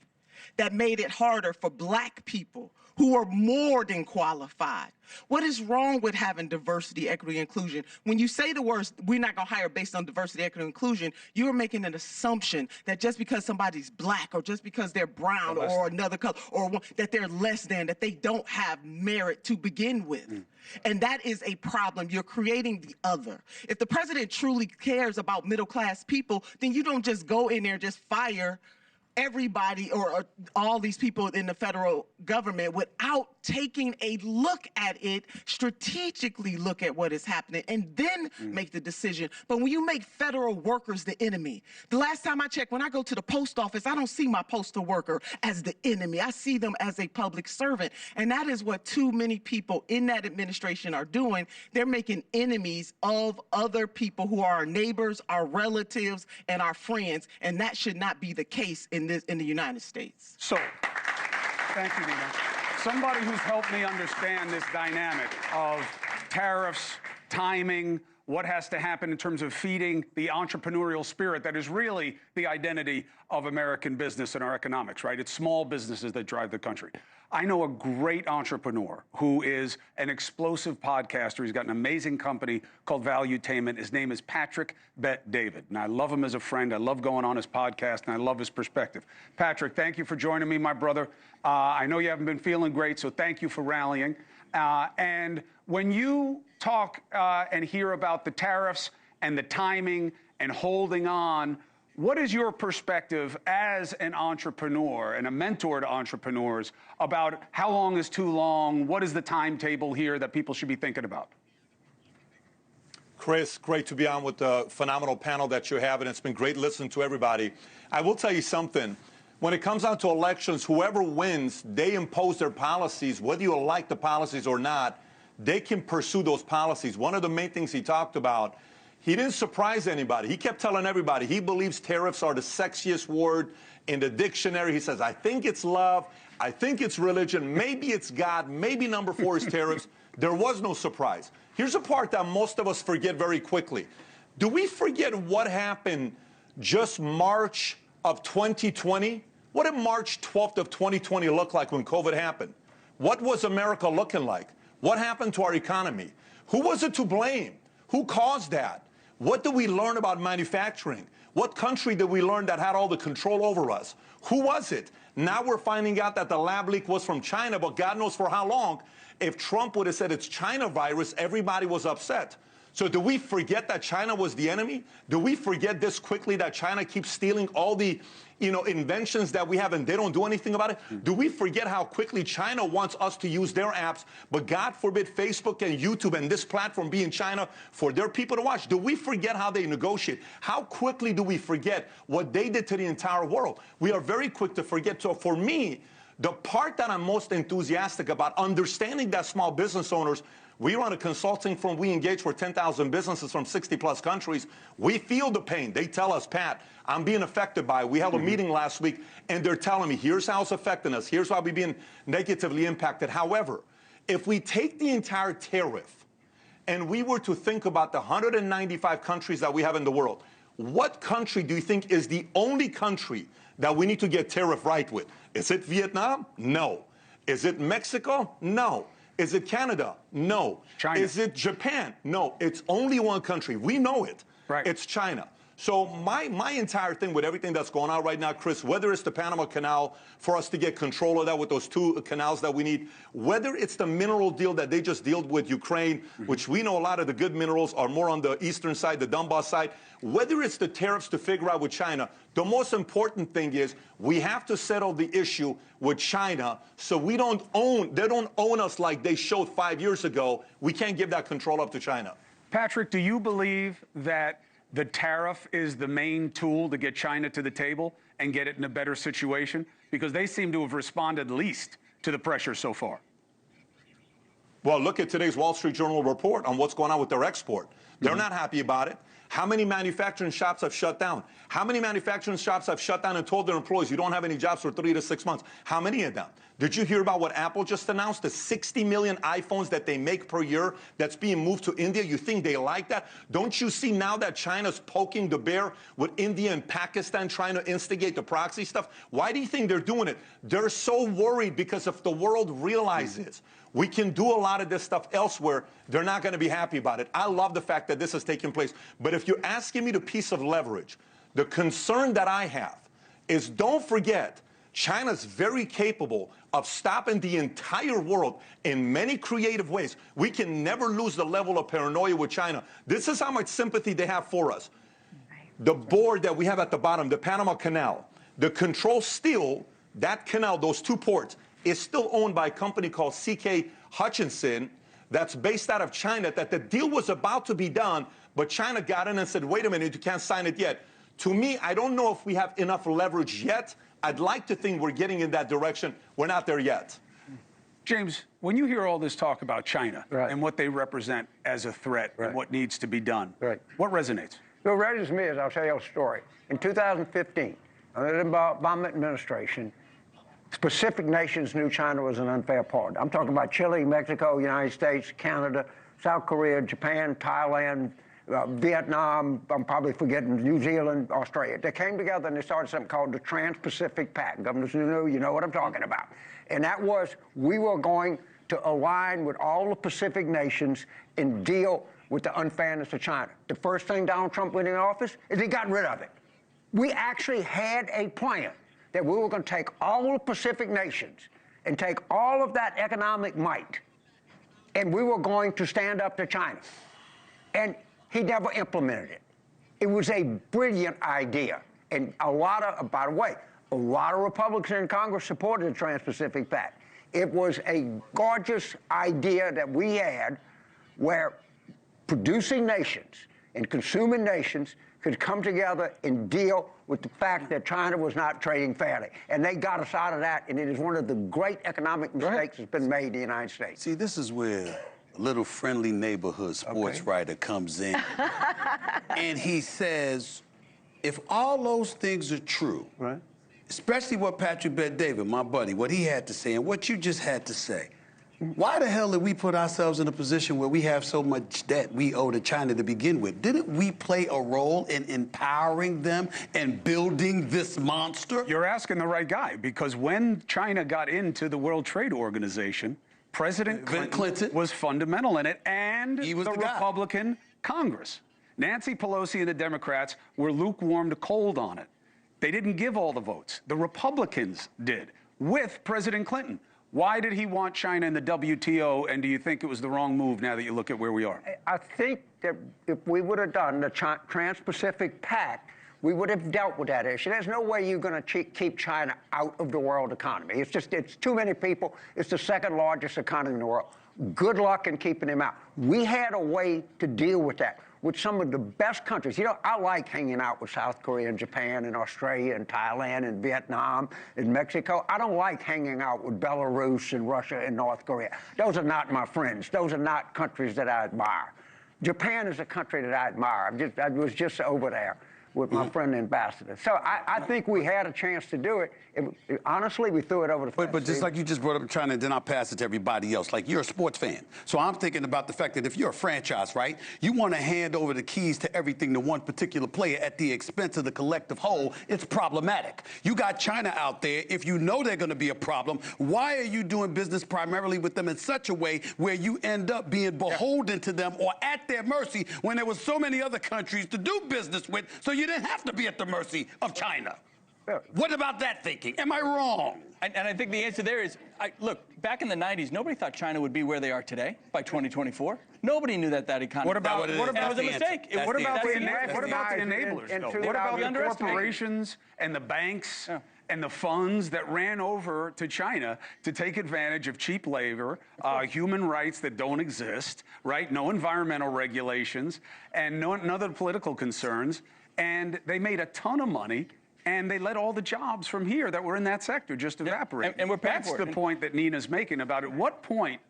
that made it harder for black people who are more than qualified. What is wrong with having diversity, equity, inclusion? When you say the words, we're not gonna hire based on diversity, equity, inclusion, you're making an assumption that just because somebody's black or just because they're brown or another color, or that they're less than, that they don't have merit to begin with. And that is a problem. You're creating the other. If the president truly cares about middle-class people, then you don't just go in there and just fire everybody or all these people in the federal government without taking a look at it, strategically look at what is happening, and then make the decision. But when you make federal workers the enemy, the last time I checked, when I go to the post office, I don't see my postal worker as the enemy. I see them as a public servant. And that is what too many people in that administration are doing. They're making enemies of other people who are our neighbors, our relatives, and our friends. And that should not be the case in the United States. So, thank you, Nina. Somebody who's helped me understand this dynamic of tariffs, timing, what has to happen in terms of feeding the entrepreneurial spirit that is really the identity of American business and our economics, right? It's small businesses that drive the country. I know a great entrepreneur who is an explosive podcaster. He's got an amazing company called Valuetainment. His name is Patrick Bet-David, and I love him as a friend. I love going on his podcast, and I love his perspective. Patrick, thank you for joining me, my brother. I know you haven't been feeling great, so thank you for rallying. And when you talk and hear about the tariffs and the timing and holding on, what is your perspective as an entrepreneur and a mentor to entrepreneurs about how long is too long? What is the timetable here that people should be thinking about? Chris, great to be on with the phenomenal panel that you have, and it's been great listening to everybody. I will tell you something. When it comes down to elections, whoever wins, they impose their policies. Whether you like the policies or not, they can pursue those policies. One of the main things he talked about, he didn't surprise anybody. He kept telling everybody he believes tariffs are the sexiest word in the dictionary. He says, I think it's love. I think it's religion. Maybe it's God. Maybe number 4 is tariffs. There was no surprise. Here's a part that most of us forget very quickly. Do we forget what happened just March of 2020? What did March 12th of 2020 look like when COVID happened? What was America looking like? What happened to our economy? Who was it to blame? Who caused that? What did we learn about manufacturing? What country did we learn that had all the control over us? Who was it? Now we're finding out that the lab leak was from China, but God knows for how long. If Trump would have said it's China virus, everybody was upset. So do we forget that China was the enemy? Do we forget this quickly that China keeps stealing all the inventions that we have and they don't do anything about it? Do we forget how quickly China wants us to use their apps, but God forbid Facebook and YouTube and this platform be in China for their people to watch? Do we forget how they negotiate? How quickly do we forget what they did to the entire world? We are very quick to forget. So for me, the part that I'm most enthusiastic about, understanding that small business owners, We run a consulting firm. We engage for 10,000 businesses from 60-plus countries. We feel the pain. They tell us, Pat, I'm being affected by it. We held a meeting last week, and they're telling me, here's how it's affecting us. Here's how we're being negatively impacted. However, if we take the entire tariff and we were to think about the 195 countries that we have in the world, what country do you think is the only country that we need to get tariff right with? Is it Vietnam? No. Is it Mexico? No. Is it Canada? No. China. Is it Japan? No. It's only one country. We know it. Right. It's China. So my entire thing with everything that's going on right now, Chris, whether it's the Panama Canal for us to get control of that with those 2 canals that we need, whether it's the mineral deal that they just dealt with Ukraine, which we know a lot of the good minerals are more on the eastern side, the Donbass side, whether it's the tariffs to figure out with China, the most important thing is we have to settle the issue with China so they don't own us like they showed 5 years ago. We can't give that control up to China. Patrick, do you believe that the tariff is the main tool to get China to the table and get it in a better situation? Because they seem to have responded least to the pressure so far. Well, look at today's Wall Street Journal report on what's going on with their export. They're not happy about it. How many manufacturing shops have shut down? How many manufacturing shops have shut down and told their employees, you don't have any jobs for 3 to 6 months? How many of them? Did you hear about what Apple just announced? The 60 million iPhones that they make per year that's being moved to India. You think they like that? Don't you see now that China's poking the bear with India and Pakistan trying to instigate the proxy stuff? Why do you think they're doing it? They're so worried because if the world realizes we can do a lot of this stuff elsewhere, they're not going to be happy about it. I love the fact that this is taking place. But if you're asking me the piece of leverage, the concern that I have is don't forget, China's very capable of stopping the entire world in many creative ways. We can never lose the level of paranoia with China. This is how much sympathy they have for us. The board that we have at the bottom, the Panama Canal, the control still, that canal, those 2 ports, is still owned by a company called C.K. Hutchinson that's based out of China, that the deal was about to be done, but China got in and said, wait a minute, you can't sign it yet. To me, I don't know if we have enough leverage yet. I'd like to think we're getting in that direction. We're not there yet. James, when you hear all this talk about China and what they represent as a threat and what needs to be done, what resonates? What resonates to me is, I'll tell you a story. In 2015, under the Obama administration, specific nations knew China was an unfair partner. I'm talking about Chile, Mexico, United States, Canada, South Korea, Japan, Thailand, Vietnam, I'm probably forgetting New Zealand, Australia. They came together and they started something called the Trans-Pacific Pact. Governor Sununu, you know what I'm talking about. And that was, we were going to align with all the Pacific nations and deal with the unfairness of China. The first thing Donald Trump went in office is he got rid of it. We actually had a plan that we were going to take all the Pacific nations and take all of that economic might, and we were going to stand up to China. And he never implemented it. It was a brilliant idea. And a lot of, by the way, a lot of Republicans in Congress supported the Trans-Pacific Pact. It was a gorgeous idea that we had where producing nations and consuming nations could come together and deal with the fact that China was not trading fairly. And they got us out of that, and it is one of the great economic mistakes that's been made in the United States. See, this is where a little friendly neighborhood sports writer comes in, and he says, if all those things are true, especially what Patrick Bet-David, my buddy, what he had to say and what you just had to say, why the hell did we put ourselves in a position where we have so much debt we owe to China to begin with? Didn't we play a role in empowering them and building this monster? You're asking the right guy, because when China got into the World Trade Organization, President Clinton was fundamental in it, and the Republican Congress. Nancy Pelosi and the Democrats were lukewarm to cold on it. They didn't give all the votes. The Republicans did, with President Clinton. Why did he want China in the WTO, and do you think it was the wrong move now that you look at where we are? I think that if we would have done the Trans-Pacific Pact, we would have dealt with that issue. There's no way you're going to keep China out of the world economy. It's too many people. It's the second largest economy in the world. Good luck in keeping him out. We had a way to deal with that with some of the best countries. You know, I like hanging out with South Korea and Japan and Australia and Thailand and Vietnam and Mexico. I don't like hanging out with Belarus and Russia and North Korea. Those are not my friends. Those are not countries that I admire. Japan is a country that I admire. I was just over there with my friend the ambassador. So I think we had a chance to do it. Honestly, we threw it over the fence. But just like you just brought up China, and then I'll pass it to everybody else. Like, you're a sports fan. So I'm thinking about the fact that if you're a franchise, right, you want to hand over the keys to everything to one particular player at the expense of the collective whole. It's problematic. You got China out there. If you know they're going to be a problem, why are you doing business primarily with them in such a way where you end up being beholden to them or at their mercy when there was so many other countries to do business with, so you didn't have to be at the mercy of China? What about that thinking? Am I wrong? And I think the answer there is, look, back in the 90s, nobody thought China would be where they are today by 2024. Nobody knew that economy. What about it was a mistake. What about the enablers, though? What about the corporations and the banks and the funds that ran over to China to take advantage of cheap labor, human rights that don't exist, right? No environmental regulations, and none other political concerns. And they made a ton of money, and they let all the jobs from here that were in that sector just evaporate. And we're paying That's for it. the point that Nina's making about at what point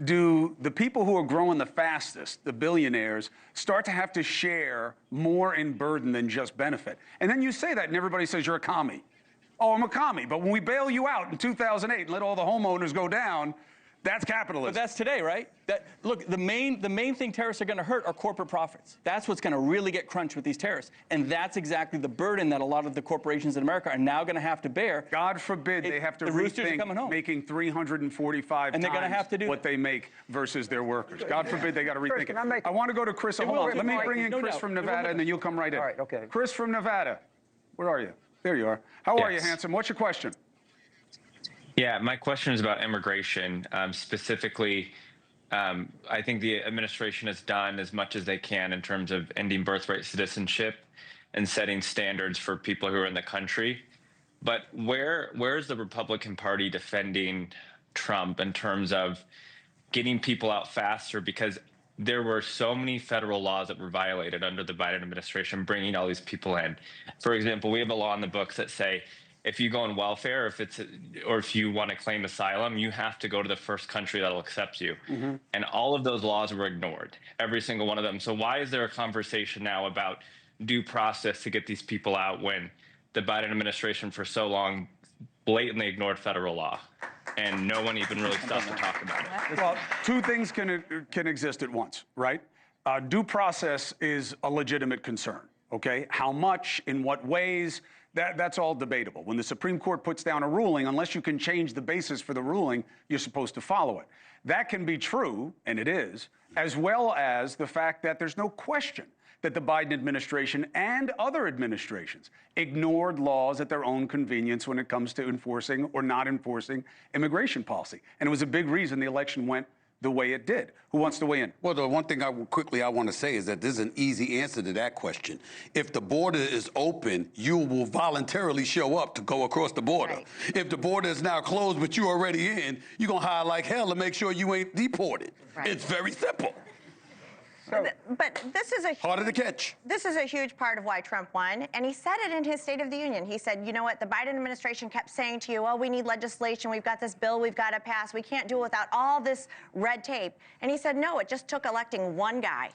do the people who are growing the fastest, the billionaires, start to have to share more in burden than just benefit? And then you say that, and everybody says you're a commie. Oh, I'm a commie. But when we bail you out in 2008 and let all the homeowners go down, that's capitalism. But that's today, right? Look, the main thing tariffs are going to hurt are corporate profits. That's what's going to really get crunched with these tariffs. And that's exactly the burden that a lot of the corporations in America are now going to have to bear. God forbid they have to rethink making 345 and they're going to have to do what they make versus their workers. God forbid they got to rethink it. I want to go to Chris. Hold on. Let me bring in Chris from Nevada, and then you'll come right in. All right, okay. Chris from Nevada. Where are you? There you are. How are you, handsome? What's your question? Yeah, my question is about immigration. Specifically, I think the administration has done as much as they can in terms of ending birthright citizenship and setting standards for people who are in the country. But where is the Republican Party defending Trump in terms of getting people out faster? Because there were so many federal laws that were violated under the Biden administration, bringing all these people in. For example, we have a law in the books that say if you go on welfare, or if you want to claim asylum, you have to go to the first country that'll accept you. And all of those laws were ignored, every single one of them. So why is there a conversation now about due process to get these people out when the Biden administration for so long blatantly ignored federal law and no one even really stopped to talk about it? Well, two things can exist at once, right? Due process is a legitimate concern, okay? How much, in what ways, that's all debatable. When the Supreme Court puts down a ruling, unless you can change the basis for the ruling, you're supposed to follow it. That can be true, and it is, as well as the fact that there's no question that the Biden administration and other administrations ignored laws at their own convenience when it comes to enforcing or not enforcing immigration policy. And it was a big reason the election went the way it did. Who wants to weigh in? Well, the one thing I want to say is that there's an easy answer to that question. If the border is open, you will voluntarily show up to go across the border. Right. If the border is now closed, but you're already in, you're going to hire like hell to make sure you ain't deported. Right. It's very simple. But this is harder to catch. This is a huge part of why Trump won, and he said it in his State of the Union. He said, you know what, the Biden administration kept saying to you, oh, we need legislation, we've got this bill we've got to pass, we can't do it without all this red tape. And he said, no, it just took electing one guy.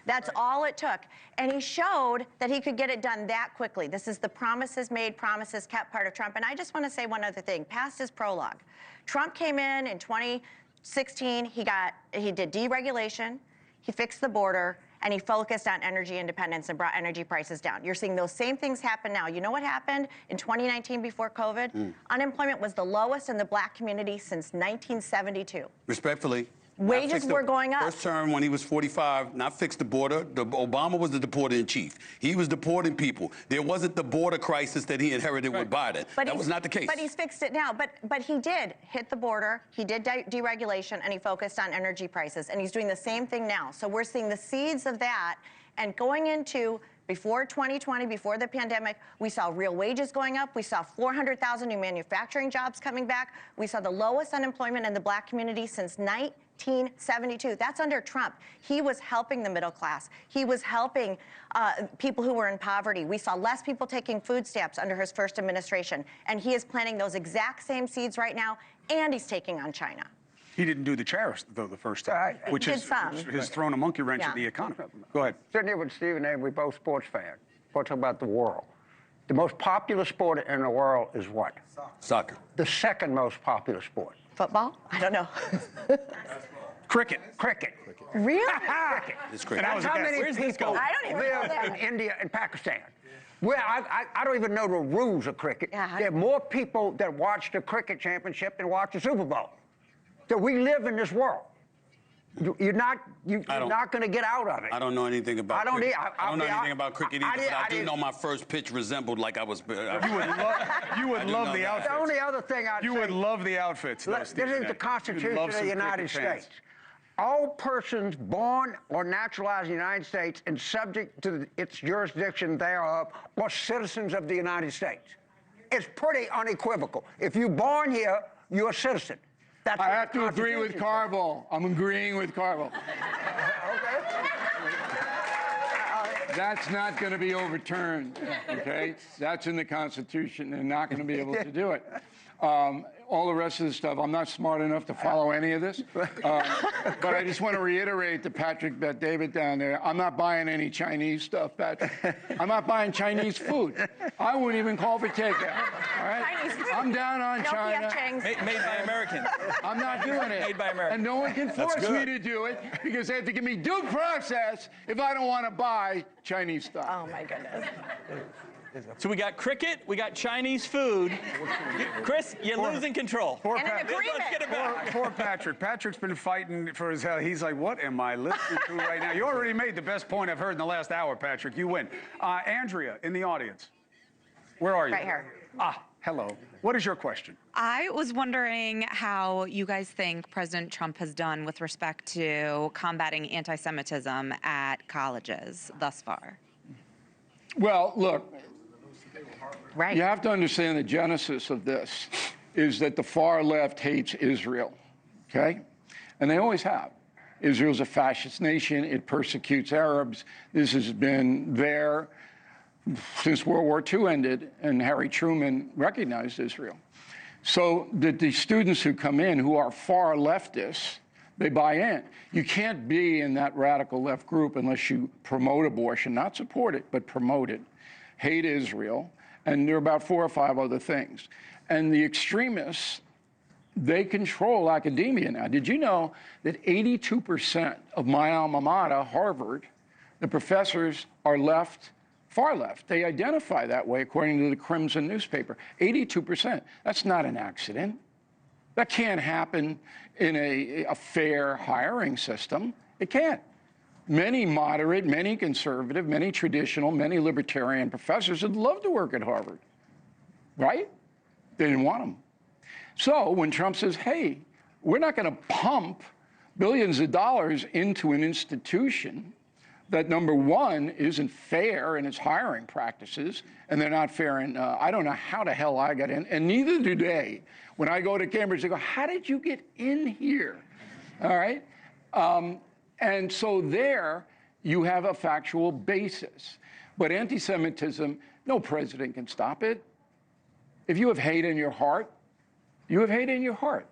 That's all it took. And he showed that he could get it done that quickly. This is the promises made, promises kept part of Trump. And I just want to say one other thing, past his prologue. Trump came in 2016, he did deregulation, he fixed the border, and he focused on energy independence and brought energy prices down. You're seeing those same things happen now. You know what happened in 2019 before COVID? Unemployment was the lowest in the black community since 1972. Respectfully. Wages were going up. First term when he was 45, not fixed the border. Obama was the deporter-in-chief. He was deporting people. There wasn't the border crisis that he inherited with Biden. That was not the case. But he's fixed it now. But he did hit the border. He did deregulation, and he focused on energy prices. And he's doing the same thing now. So we're seeing the seeds of that. And going into before 2020, before the pandemic, we saw real wages going up. We saw 400,000 new manufacturing jobs coming back. We saw the lowest unemployment in the black community since 1972. 1972. That's under Trump. He was helping the middle class. He was helping people who were in poverty. We saw less people taking food stamps under his first administration. And he is planting those exact same seeds right now, and he's taking on China. He didn't do the tariffs, though, the first time, which has thrown a monkey wrench at the economy. Go ahead. Sitting here with Steve and Ed, we're both sports fans. We're talking about the world. The most popular sport in the world is what? Soccer. The second most popular sport. Football? I don't know. Cricket. Cricket. Really? Cricket. It's cricket. That's how many Where's this people going? I don't even know live that. in India and Pakistan. Well, I don't even know the rules of cricket. Yeah, There are more people that watch the cricket championship than watch the Super Bowl. So we live in this world. You're not going to get out of it. I don't know anything about I don't cricket. either. I don't know anything about cricket either, but I do didn't- know my first pitch resembled like I was. You would love the outfits. The only other thing I'd You say, would love the outfits. though, this Steve is and the Ed. Constitution You'd love of some the United cricket fans. States. All persons born or naturalized in the United States and subject to its jurisdiction thereof are citizens of the United States. It's pretty unequivocal. If you're born here, you're a citizen. That's I what have the to agree with Constitution Carville. I'm agreeing with Carville. That's not going to be overturned, okay? That's in the Constitution. They're not going to be able to do it. All the rest of the stuff, I'm not smart enough to follow any of this. But I just want to reiterate to Patrick Bet-David down there, I'm not buying any Chinese stuff, Patrick. I'm not buying Chinese food. I wouldn't even call for takeout, all right? I'm down on China. Made by Americans. I'm not doing it. Made by Americans. And no one can force me to do it because they have to give me due process if I don't want to buy Chinese stuff. Oh, my goodness. So we got cricket, we got Chinese food. Chris, you're losing control. And an agreement. Let's get it back. Poor Patrick. Patrick's been fighting for his health. He's like, what am I listening to right now? You already made the best point I've heard in the last hour, Patrick. You win. Andrea, in the audience. Where are you? Right here. Hello. What is your question? I was wondering how you guys think President Trump has done with respect to combating anti-Semitism at colleges thus far. Well, look, Right. you have to understand the genesis of this is that the far left hates Israel, okay? And they always have. Israel's a fascist nation. It persecutes Arabs. This has been there since World War II ended, and Harry Truman recognized Israel. So that the students who come in who are far leftists, they buy in. You can't be in that radical left group unless you promote abortion, not support it, but promote it, hate Israel, and there are about 4 or 5 other things. And the extremists, they control academia now. Did you know that 82% of my alma mater, Harvard, the professors are left, far left. They identify that way according to the Crimson newspaper. 82%. That's not an accident. That can't happen in a fair hiring system. It can't. Many moderate, many conservative, many traditional, many libertarian professors would love to work at Harvard, right? They didn't want them. So when Trump says, hey, we're not going to pump billions of dollars into an institution that, number one, isn't fair in its hiring practices, and they're not fair in, I don't know how the hell I got in, and neither do they. When I go to Cambridge, they go, how did you get in here? All right? And so there you have a factual basis. But anti-Semitism, no president can stop it. If you have hate in your heart, you have hate in your heart.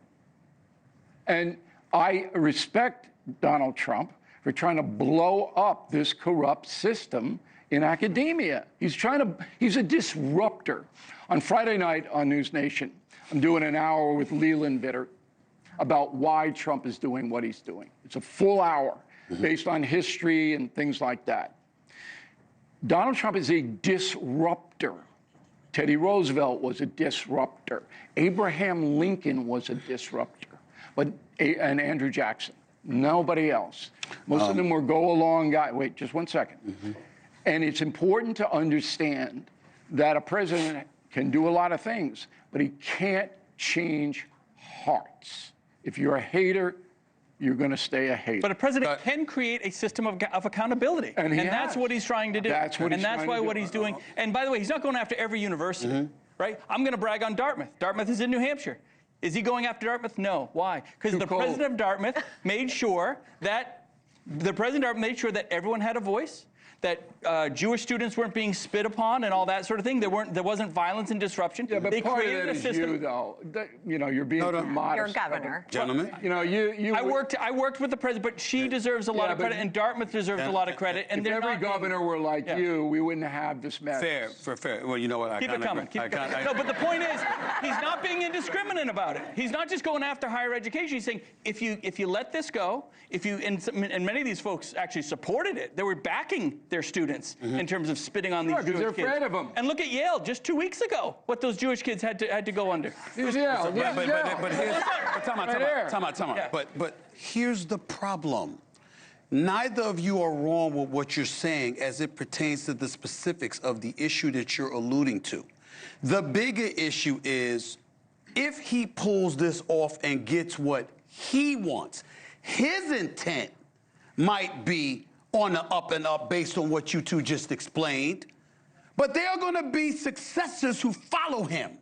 And I respect Donald Trump for trying to blow up this corrupt system in academia. He's a disruptor. On Friday night on NewsNation, I'm doing an hour with Leland Bitter about why Trump is doing what he's doing. It's a full hour based on history and things like that. Donald Trump is a disruptor. Teddy Roosevelt was a disruptor. Abraham Lincoln was a disruptor. And Andrew Jackson. Nobody else. Most of them were go-along guys. Wait, just one second. And it's important to understand that a president can do a lot of things, but he can't change hearts. If you're a hater, you're going to stay a hater. But a president can create a system of accountability. And that's what he's trying to do. That's what he's and that's why what he's doing. And by the way, he's not going after every university, right? I'm going to brag on Dartmouth. Dartmouth is in New Hampshire. Is he going after Dartmouth? No. Why? Because the president of Dartmouth made sure that everyone had a voice, that Jewish students weren't being spit upon and all that sort of thing. There wasn't violence and disruption. Yeah, but they part created of a that is system. you, though. You're being too modest. You're governor. Gentlemen. I worked with the president, but she deserves a lot of credit, and Dartmouth deserves a lot of credit. And if every governor were like you, we wouldn't have this mess. Fair. Well, you know what? Keep it coming. No, but the point is, he's not being indiscriminate about it. He's not just going after higher education. He's saying, if you let this go, and many of these folks actually supported it. They were backing their students in terms of spitting on these Jewish kids. Because they're afraid of them. And look at Yale just 2 weeks ago, what those Jewish kids had to go under. But time out. But here's the problem. Neither of you are wrong with what you're saying as it pertains to the specifics of the issue that you're alluding to. The bigger issue is if he pulls this off and gets what he wants, his intent might be on the up and up based on what you two just explained. But there are going to be successors who follow him.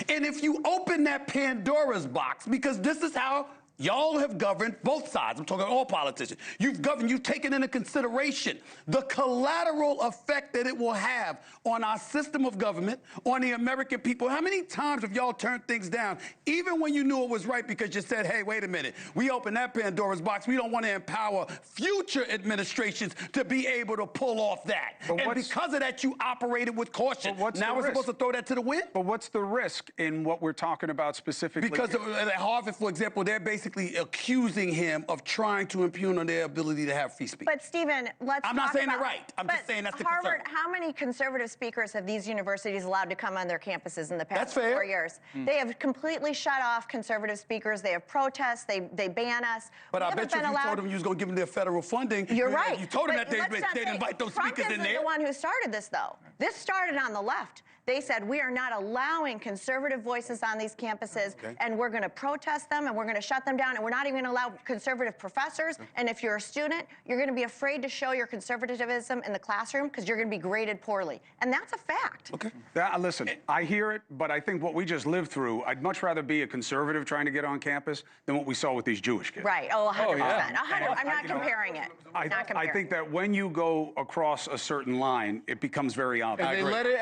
And if you open that Pandora's box, because this is how y'all have governed both sides. I'm talking all politicians. You've taken into consideration the collateral effect that it will have on our system of government, on the American people. How many times have y'all turned things down, even when you knew it was right because you said, hey, wait a minute, we opened that Pandora's box. We don't want to empower future administrations to be able to pull off that. And because of that, you operated with caution. Now we're supposed to throw that to the wind? But what's the risk in what we're talking about specifically? Because at Harvard, for example, they're basically accusing him of trying to impugn on their ability to have free speech. But Stephen, I'm not saying they're right. I'm just saying that's the Harvard, concern. how many conservative speakers have these universities allowed to come on their campuses in the past That's fair. 4 years? They have completely shut off conservative speakers. They have protests. They ban us. But I bet you if you told them you was going to give them their federal funding, you're right. You told them that they'd invite those speakers in there. Trump isn't the one who started this, though. This started on the left. They said, we are not allowing conservative voices on these campuses, and we're going to protest them, and we're going to shut them down, and we're not even going to allow conservative professors. And if you're a student, you're going to be afraid to show your conservatism in the classroom because you're going to be graded poorly. And that's a fact. Okay. Listen, I hear it, but I think what we just lived through, I'd much rather be a conservative trying to get on campus than what we saw with these Jewish kids. Right. Oh, 100%. 100%. I'm not comparing it. I think that when you go across a certain line, it becomes very obvious. And they let it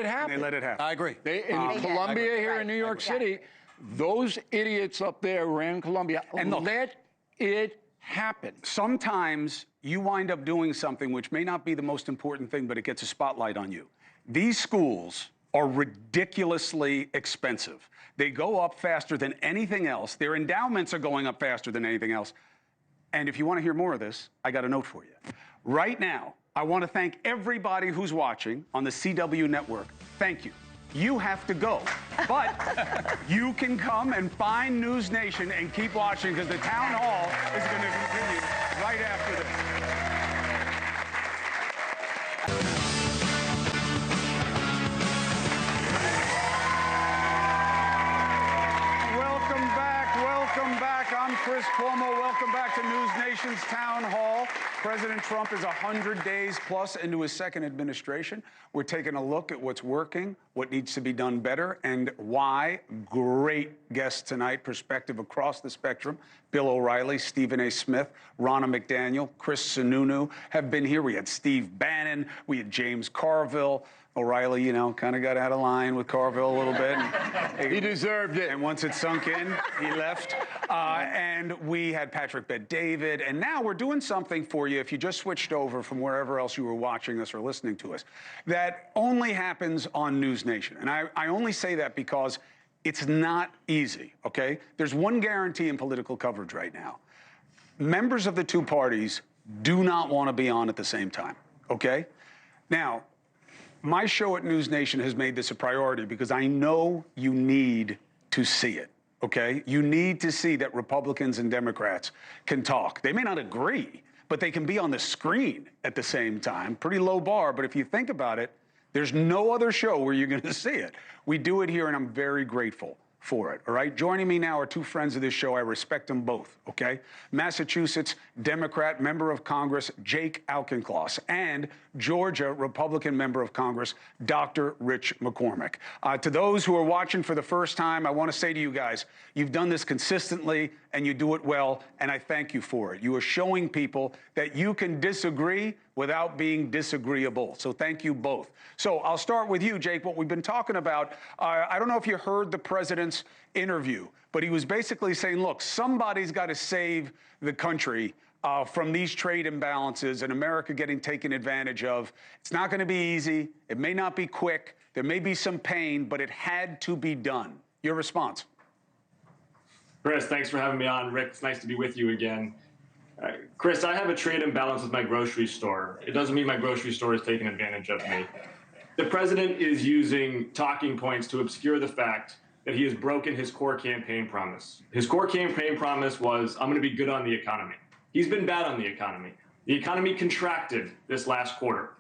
happen. And they let it happen. I agree. In Columbia here in New York City, those idiots up there ran Columbia. And let it happen. Sometimes you wind up doing something which may not be the most important thing, but it gets a spotlight on you. These schools are ridiculously expensive. They go up faster than anything else. Their endowments are going up faster than anything else. And if you want to hear more of this, I got a note for you. Right now, I want to thank everybody who's watching on the CW network. Thank you. You have to go. But you can come and find NewsNation and keep watching because the town hall is going to continue right after this. Welcome back. I'm Chris Cuomo. Welcome back to NewsNation's Town Hall. President Trump is 100 days plus into his second administration. We're taking a look at what's working, what needs to be done better, and why. Great guests tonight, perspective across the spectrum. Bill O'Reilly, Stephen A. Smith, Ronna McDaniel, Chris Sununu have been here. We had Steve Bannon. We had James Carville. O'Reilly, you know, kind of got out of line with Carville a little bit. He deserved it. And once it sunk in, he left. And we had Patrick Bet-David. And now we're doing something for you, if you just switched over from wherever else you were watching us or listening to us, that only happens on NewsNation. And I only say that because it's not easy, okay? There's one guarantee in political coverage right now. Members of the two parties do not want to be on at the same time, okay? Now, my show at NewsNation has made this a priority because I know you need to see it, okay? You need to see that Republicans and Democrats can talk. They may not agree, but they can be on the screen at the same time. Pretty low bar, but if you think about it, there's no other show where you're going to see it. We do it here, and I'm very grateful for it, all right? Joining me now are two friends of this show. I respect them both, okay? Massachusetts Democrat member of Congress, Jake Auchincloss, and Georgia Republican member of Congress, Dr. Rich McCormick. To those who are watching for the first time, I want to say to you guys, you've done this consistently and you do it well, and I thank you for it. You are showing people that you can disagree without being disagreeable. So thank you both. So I'll start with you, Jake. What we've been talking about, I don't know if you heard the president's interview, but he was basically saying, look, somebody's got to save the country from these trade imbalances and America getting taken advantage of. It's not going to be easy. It may not be quick. There may be some pain, but it had to be done. Your response? Chris, thanks for having me on. Rick, it's nice to be with you again. Chris, I have a trade imbalance with my grocery store. It doesn't mean my grocery store is taking advantage of me. The president is using talking points to obscure the fact that he has broken his core campaign promise. His core campaign promise was, I'm going to be good on the economy. He's been bad on the economy. The economy contracted this last quarter.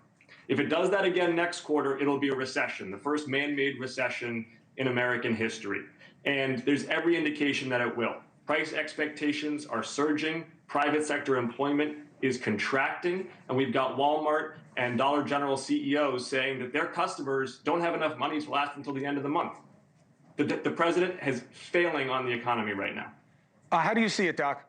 If it does that again next quarter, it'll be a recession, the first man-made recession in American history. And there's every indication that it will. Price expectations are surging. Private sector employment is contracting. And we've got Walmart and Dollar General CEOs saying that their customers don't have enough money to last until the end of the month. The president is failing on the economy right now. How do you see it, Doc?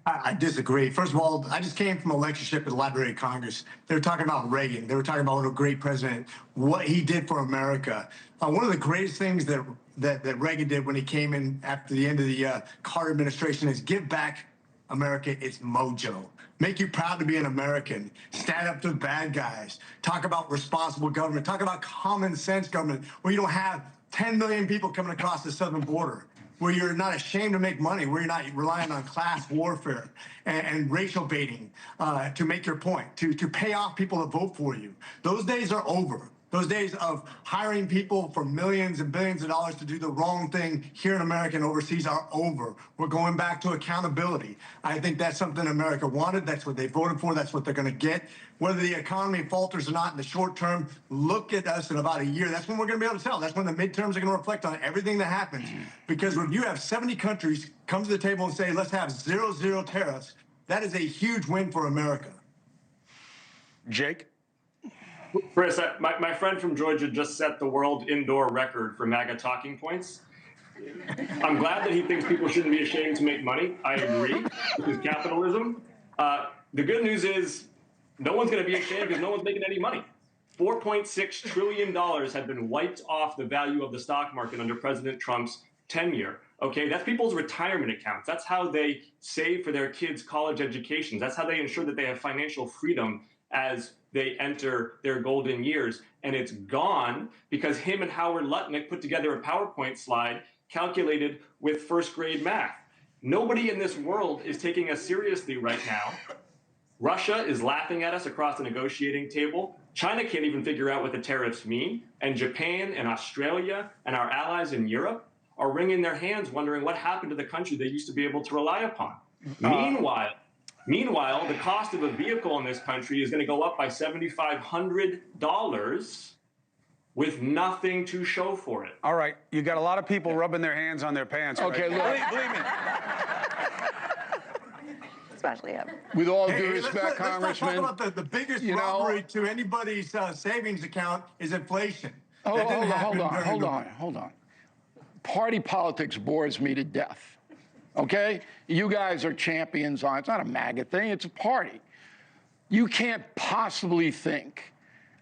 I disagree. First of all, I just came from a lectureship at the Library of Congress. They were talking about Reagan. They were talking about what a great president, what he did for America. One of the greatest things that Reagan did when he came in after the end of the Carter administration is give back America its mojo. Make you proud to be an American. Stand up to the bad guys. Talk about responsible government. Talk about common sense government where you don't have 10 million people coming across the southern border, where you're not ashamed to make money, where you're not relying on class warfare and racial baiting to make your point, to pay off people to vote for you. Those days are over. Those days of hiring people for millions and billions of dollars to do the wrong thing here in America and overseas are over. We're going back to accountability. I think that's something America wanted. That's what they voted for. That's what they're going to get. Whether the economy falters or not in the short term, look at us in about a year. That's when we're going to be able to tell. That's when the midterms are going to reflect on everything that happens. Because when you have 70 countries come to the table and say, let's have 0 tariffs, that is a huge win for America. Jake? Chris, my friend from Georgia just set the world indoor record for MAGA talking points. I'm glad that he thinks people shouldn't be ashamed to make money. I agree. This is capitalism. The good news is no one's going to be ashamed because no one's making any money. $4.6 trillion have been wiped off the value of the stock market under President Trump's tenure. Okay, that's people's retirement accounts. That's how they save for their kids' college educations. That's how they ensure that they have financial freedom as they enter their golden years. And it's gone because him and Howard Lutnick put together a PowerPoint slide calculated with first grade math. Nobody in this world is taking us seriously right now. Russia is laughing at us across the negotiating table. China can't even figure out what the tariffs mean. And Japan and Australia and our allies in Europe are wringing their hands wondering what happened to the country they used to be able to rely upon. Meanwhile, the cost of a vehicle in this country is going to go up by $7,500 with nothing to show for it. All right, you got a lot of people rubbing their hands on their pants. Okay, right look. Believe me. Especially him. With all due respect, Congressman, let's talk about the biggest robbery to anybody's savings account is inflation. Hold on. Party politics bores me to death. Okay? You guys are champions on it. It's not a MAGA thing. It's a party. You can't possibly think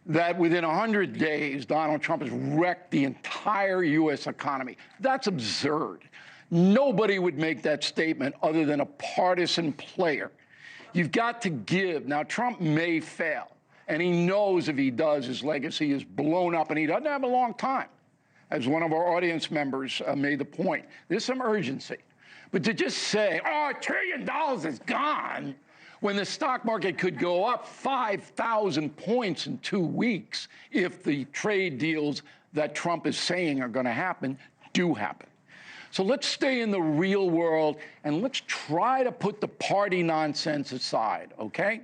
that within 100 days, Donald Trump has wrecked the entire U.S. economy. That's absurd. Nobody would make that statement other than a partisan player. You've got to give. Now, Trump may fail, and he knows if he does, his legacy is blown up, and he doesn't have a long time. As one of our audience members made the point, there's some urgency. But to just say, $1 trillion is gone, when the stock market could go up 5,000 points in 2 weeks if the trade deals that Trump is saying are going to happen do happen. So let's stay in the real world, and let's try to put the party nonsense aside, okay?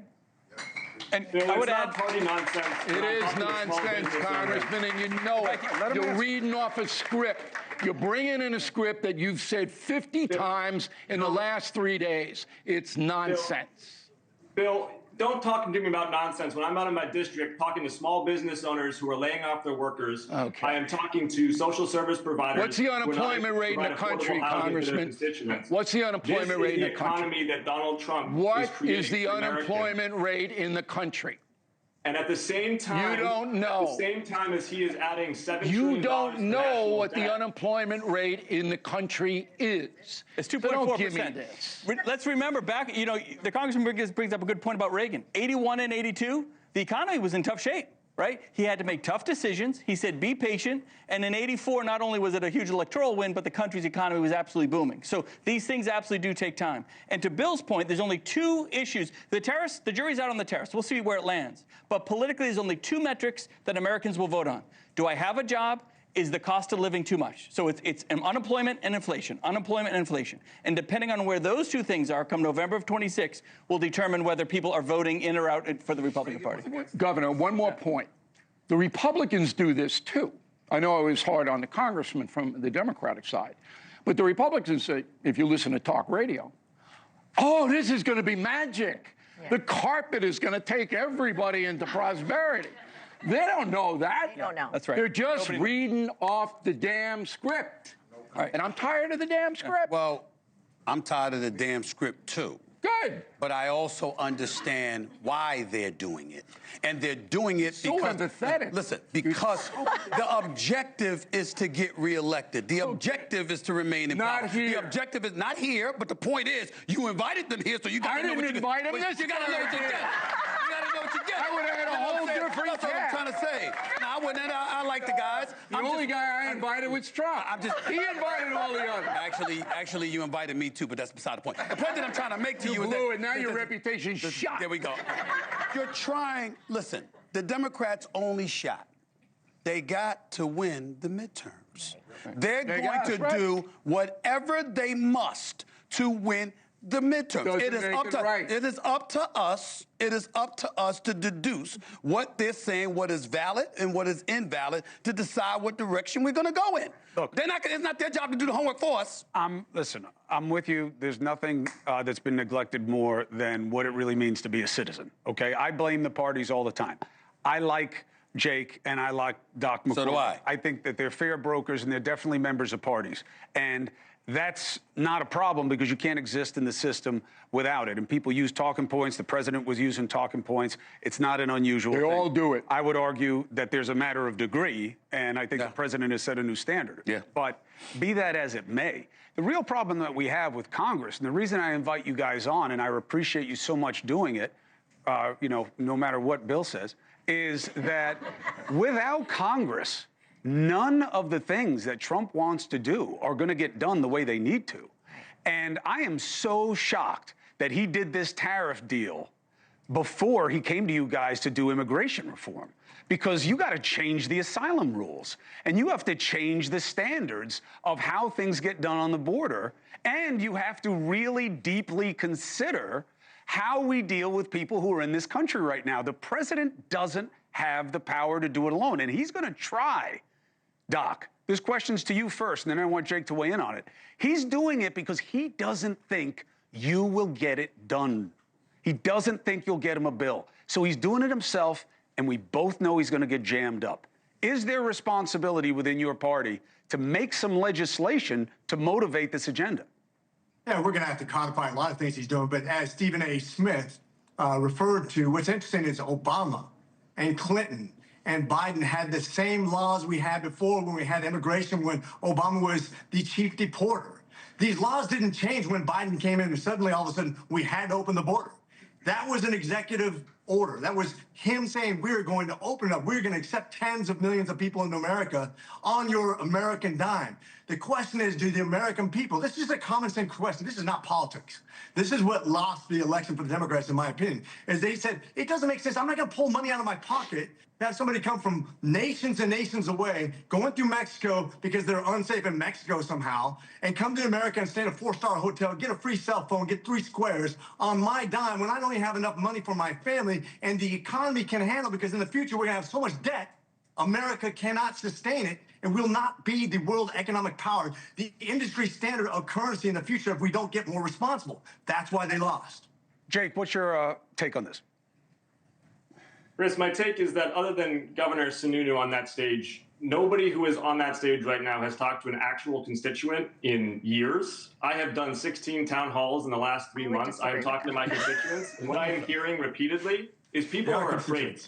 And I would add party nonsense. It is nonsense, Congressman, and you know it. You're reading off a script. You're bringing in a script that you've said 50 times in the last 3 days. It's nonsense. Bill, don't talk to me about nonsense. When I'm out in my district talking to small business owners who are laying off their workers, I am talking to social service providers. What's the unemployment rate in the country, Congressman? What's the unemployment rate in the country? This is the economy that Donald Trump What is the unemployment rate in the country? And at the same time, you don't know. At the same time as he is adding $7 trillion. You don't know what the unemployment rate in the country is. It's 2.4%. So don't give me this. Let's remember back, the congressman brings up a good point about Reagan. 81 and 82, the economy was in tough shape, right? He had to make tough decisions. He said, be patient. And in 84, not only was it a huge electoral win, but the country's economy was absolutely booming. So these things absolutely do take time. And to Bill's point, there's only two issues. The tariffs, the jury's out on the tariffs. We'll see where it lands. But politically, there's only two metrics that Americans will vote on. Do I have a job? Is the cost of living too much? So it's unemployment and inflation, unemployment and inflation. And depending on where those two things are come November of 26, will determine whether people are voting in or out for the Republican Party. Governor, one more point. The Republicans do this too. I know it was hard on the congressman from the Democratic side. But the Republicans say, if you listen to talk radio, oh, this is going to be magic. Yeah. The carpet is going to take everybody into prosperity. They don't know that. They don't know. That's right. They're just reading off the damn script. Right. And I'm tired of the damn script. Well, I'm tired of the damn script, too. Good. But I also understand why they're doing it. And they're doing it so because... empathetic. Listen, because the objective is to get reelected. The objective is to remain in power. Not here. The objective is not here, but the point is, you invited them here, so you got to know what you get. I didn't invite them. You got to know what you get. You got to know what you get. I would have had a whole different That's what I'm trying to say. Now, I like the guys. The only guy I invited was Trump. He invited all the others. Actually, you invited me too, but that's beside the point. The point that I'm trying to make to you is that... Now your reputation's shot. There we go. You're trying... Listen, the Democrats' only shot. They got to win the midterms. They're going to do whatever they must to win the midterms. It is up to us. It is up to us to deduce what they're saying, what is valid and what is invalid, to decide what direction we're going to go in. Look, it's not their job to do the homework for us. Listen, I'm with you. There's nothing that's been neglected more than what it really means to be a citizen. Okay, I blame the parties all the time. I like Jake and I like Doc McCormick. So do I. I think that they're fair brokers and they're definitely members of parties. And that's not a problem because you can't exist in the system without it. And people use talking points. The president was using talking points. It's not an unusual thing. They all do it. I would argue that there's a matter of degree, and I think the president has set a new standard. Yeah. But be that as it may, the real problem that we have with Congress, and the reason I invite you guys on, and I appreciate you so much doing it, no matter what Bill says, is that without Congress, none of the things that Trump wants to do are going to get done the way they need to. And I am so shocked that he did this tariff deal before he came to you guys to do immigration reform, because you got to change the asylum rules and you have to change the standards of how things get done on the border. And you have to really deeply consider how we deal with people who are in this country right now. The president doesn't have the power to do it alone, and he's going to try. Doc, there's questions to you first, and then I want Jake to weigh in on it. He's doing it because he doesn't think you will get it done. He doesn't think you'll get him a bill. So he's doing it himself, and we both know he's going to get jammed up. Is there responsibility within your party to make some legislation to motivate this agenda? Yeah, we're going to have to codify a lot of things he's doing. But as Stephen A. Smith referred to, what's interesting is Obama and Clinton and Biden had the same laws we had before when we had immigration, when Obama was the chief deporter. These laws didn't change when Biden came in and suddenly all of a sudden we had to open the border. That was an executive order. That was him saying we're going to open it up. We're going to accept tens of millions of people into America on your American dime. The question is, do the American people, this is a common sense question. This is not politics. This is what lost the election for the Democrats, in my opinion, is they said, it doesn't make sense. I'm not going to pull money out of my pocket to have somebody come from nations and nations away, going through Mexico because they're unsafe in Mexico somehow, and come to America and stay in a 4-star hotel, get a free cell phone, get 3 squares on my dime when I don't even have enough money for my family and the economy can handle, because in the future we're going to have so much debt America cannot sustain it and will not be the world economic power, the industry standard of currency in the future if we don't get more responsible. That's why they lost. Jake, what's your take on this? Chris, my take is that other than Governor Sununu on that stage, nobody who is on that stage right now has talked to an actual constituent in years. I have done 16 town halls in the last 3 months. I am talking to my constituents, and what I am hearing repeatedly is people are afraid.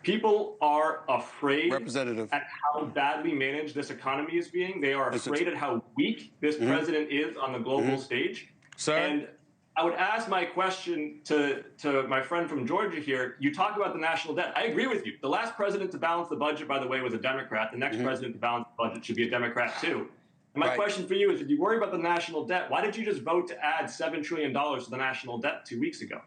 People are afraid at how badly managed this economy is being. They are afraid at how weak this president is on the global stage. Sir? And I would ask my question to my friend from Georgia here. You talk about the national debt. I agree with you. The last president to balance the budget, by the way, was a Democrat. The next president to balance the budget should be a Democrat, too. And my question for you is, if you worry about the national debt, why did you just vote to add $7 trillion to the national debt 2 weeks ago?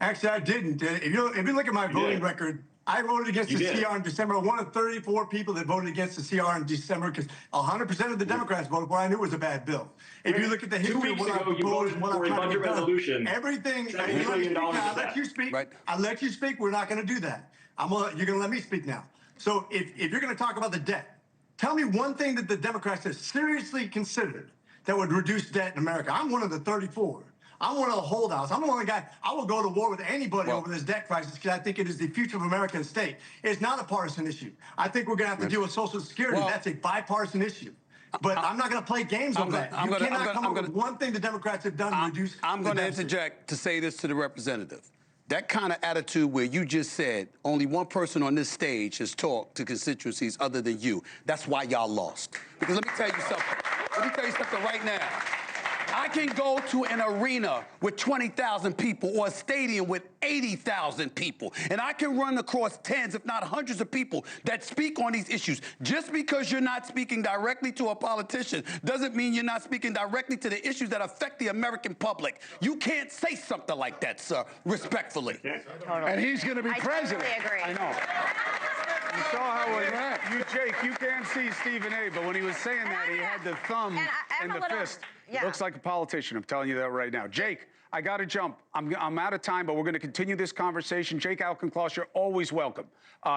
Actually, I didn't. If you look at my voting record, I voted against the CR in December. One of 34 people that voted against the CR in December because 100% of the Democrats voted for it. I knew it was a bad bill. If you look at the history of what I proposed and what I'm trying to get done, everything. I let you speak. I let you speak. We're not going to do that. You're going to let me speak now. So if you're going to talk about the debt, tell me one thing that the Democrats have seriously considered that would reduce debt in America. I'm one of the 34. I'm one of the holdouts. I'm the one guy. I will go to war with anybody over this debt crisis because I think it is the future of American state. It's not a partisan issue. I think we're going to have to deal with Social Security. That's a bipartisan issue. But I'm not going to play games over that. You cannot come up with one thing the Democrats have done to reduce. I'm going to interject to say this to the representative. That kind of attitude where you just said only one person on this stage has talked to constituencies other than you. That's why y'all lost. Because let me tell you something. Let me tell you something right now. I can go to an arena with 20,000 people or a stadium with 80,000 people, and I can run across tens, if not hundreds of people that speak on these issues. Just because you're not speaking directly to a politician doesn't mean you're not speaking directly to the issues that affect the American public. You can't say something like that, sir, respectfully. Totally. And he's going to be president. I totally agree. I know. You saw how Jake, you can't see Stephen A., but when he was saying that, he had the thumb and the fist. He looks like a politician. I'm telling you that right now. Jake, I got to jump. I'm out of time, but we're going to continue this conversation. Jake Auchincloss, you're always welcome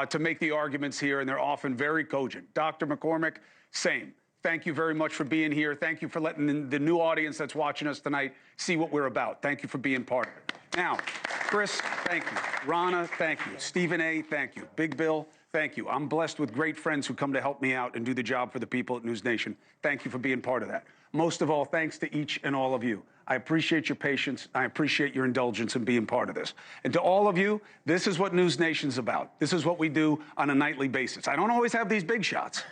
to make the arguments here, and they're often very cogent. Dr. McCormick, same. Thank you very much for being here. Thank you for letting the new audience that's watching us tonight see what we're about. Thank you for being part of it. Now, Chris, thank you. Ronna, thank you. Stephen A., thank you. Big Bill, thank you. I'm blessed with great friends who come to help me out and do the job for the people at NewsNation. Thank you for being part of that. Most of all, thanks to each and all of you. I appreciate your patience. I appreciate your indulgence in being part of this. And to all of you, this is what NewsNation's about. This is what we do on a nightly basis. I don't always have these big shots,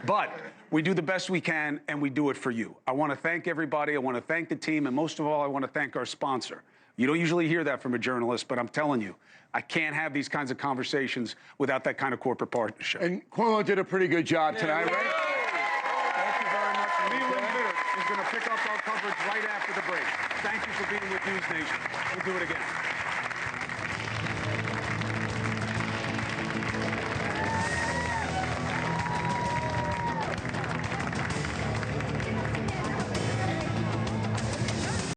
but we do the best we can, and we do it for you. I want to thank everybody. I want to thank the team, and most of all, I want to thank our sponsor. You don't usually hear that from a journalist, but I'm telling you, I can't have these kinds of conversations without that kind of corporate partnership. And Cuomo did a pretty good job tonight, right? Thank you very much. Leland Bitter is going to pick up our coverage right after the break. Thank you for being with NewsNation. We'll do it again.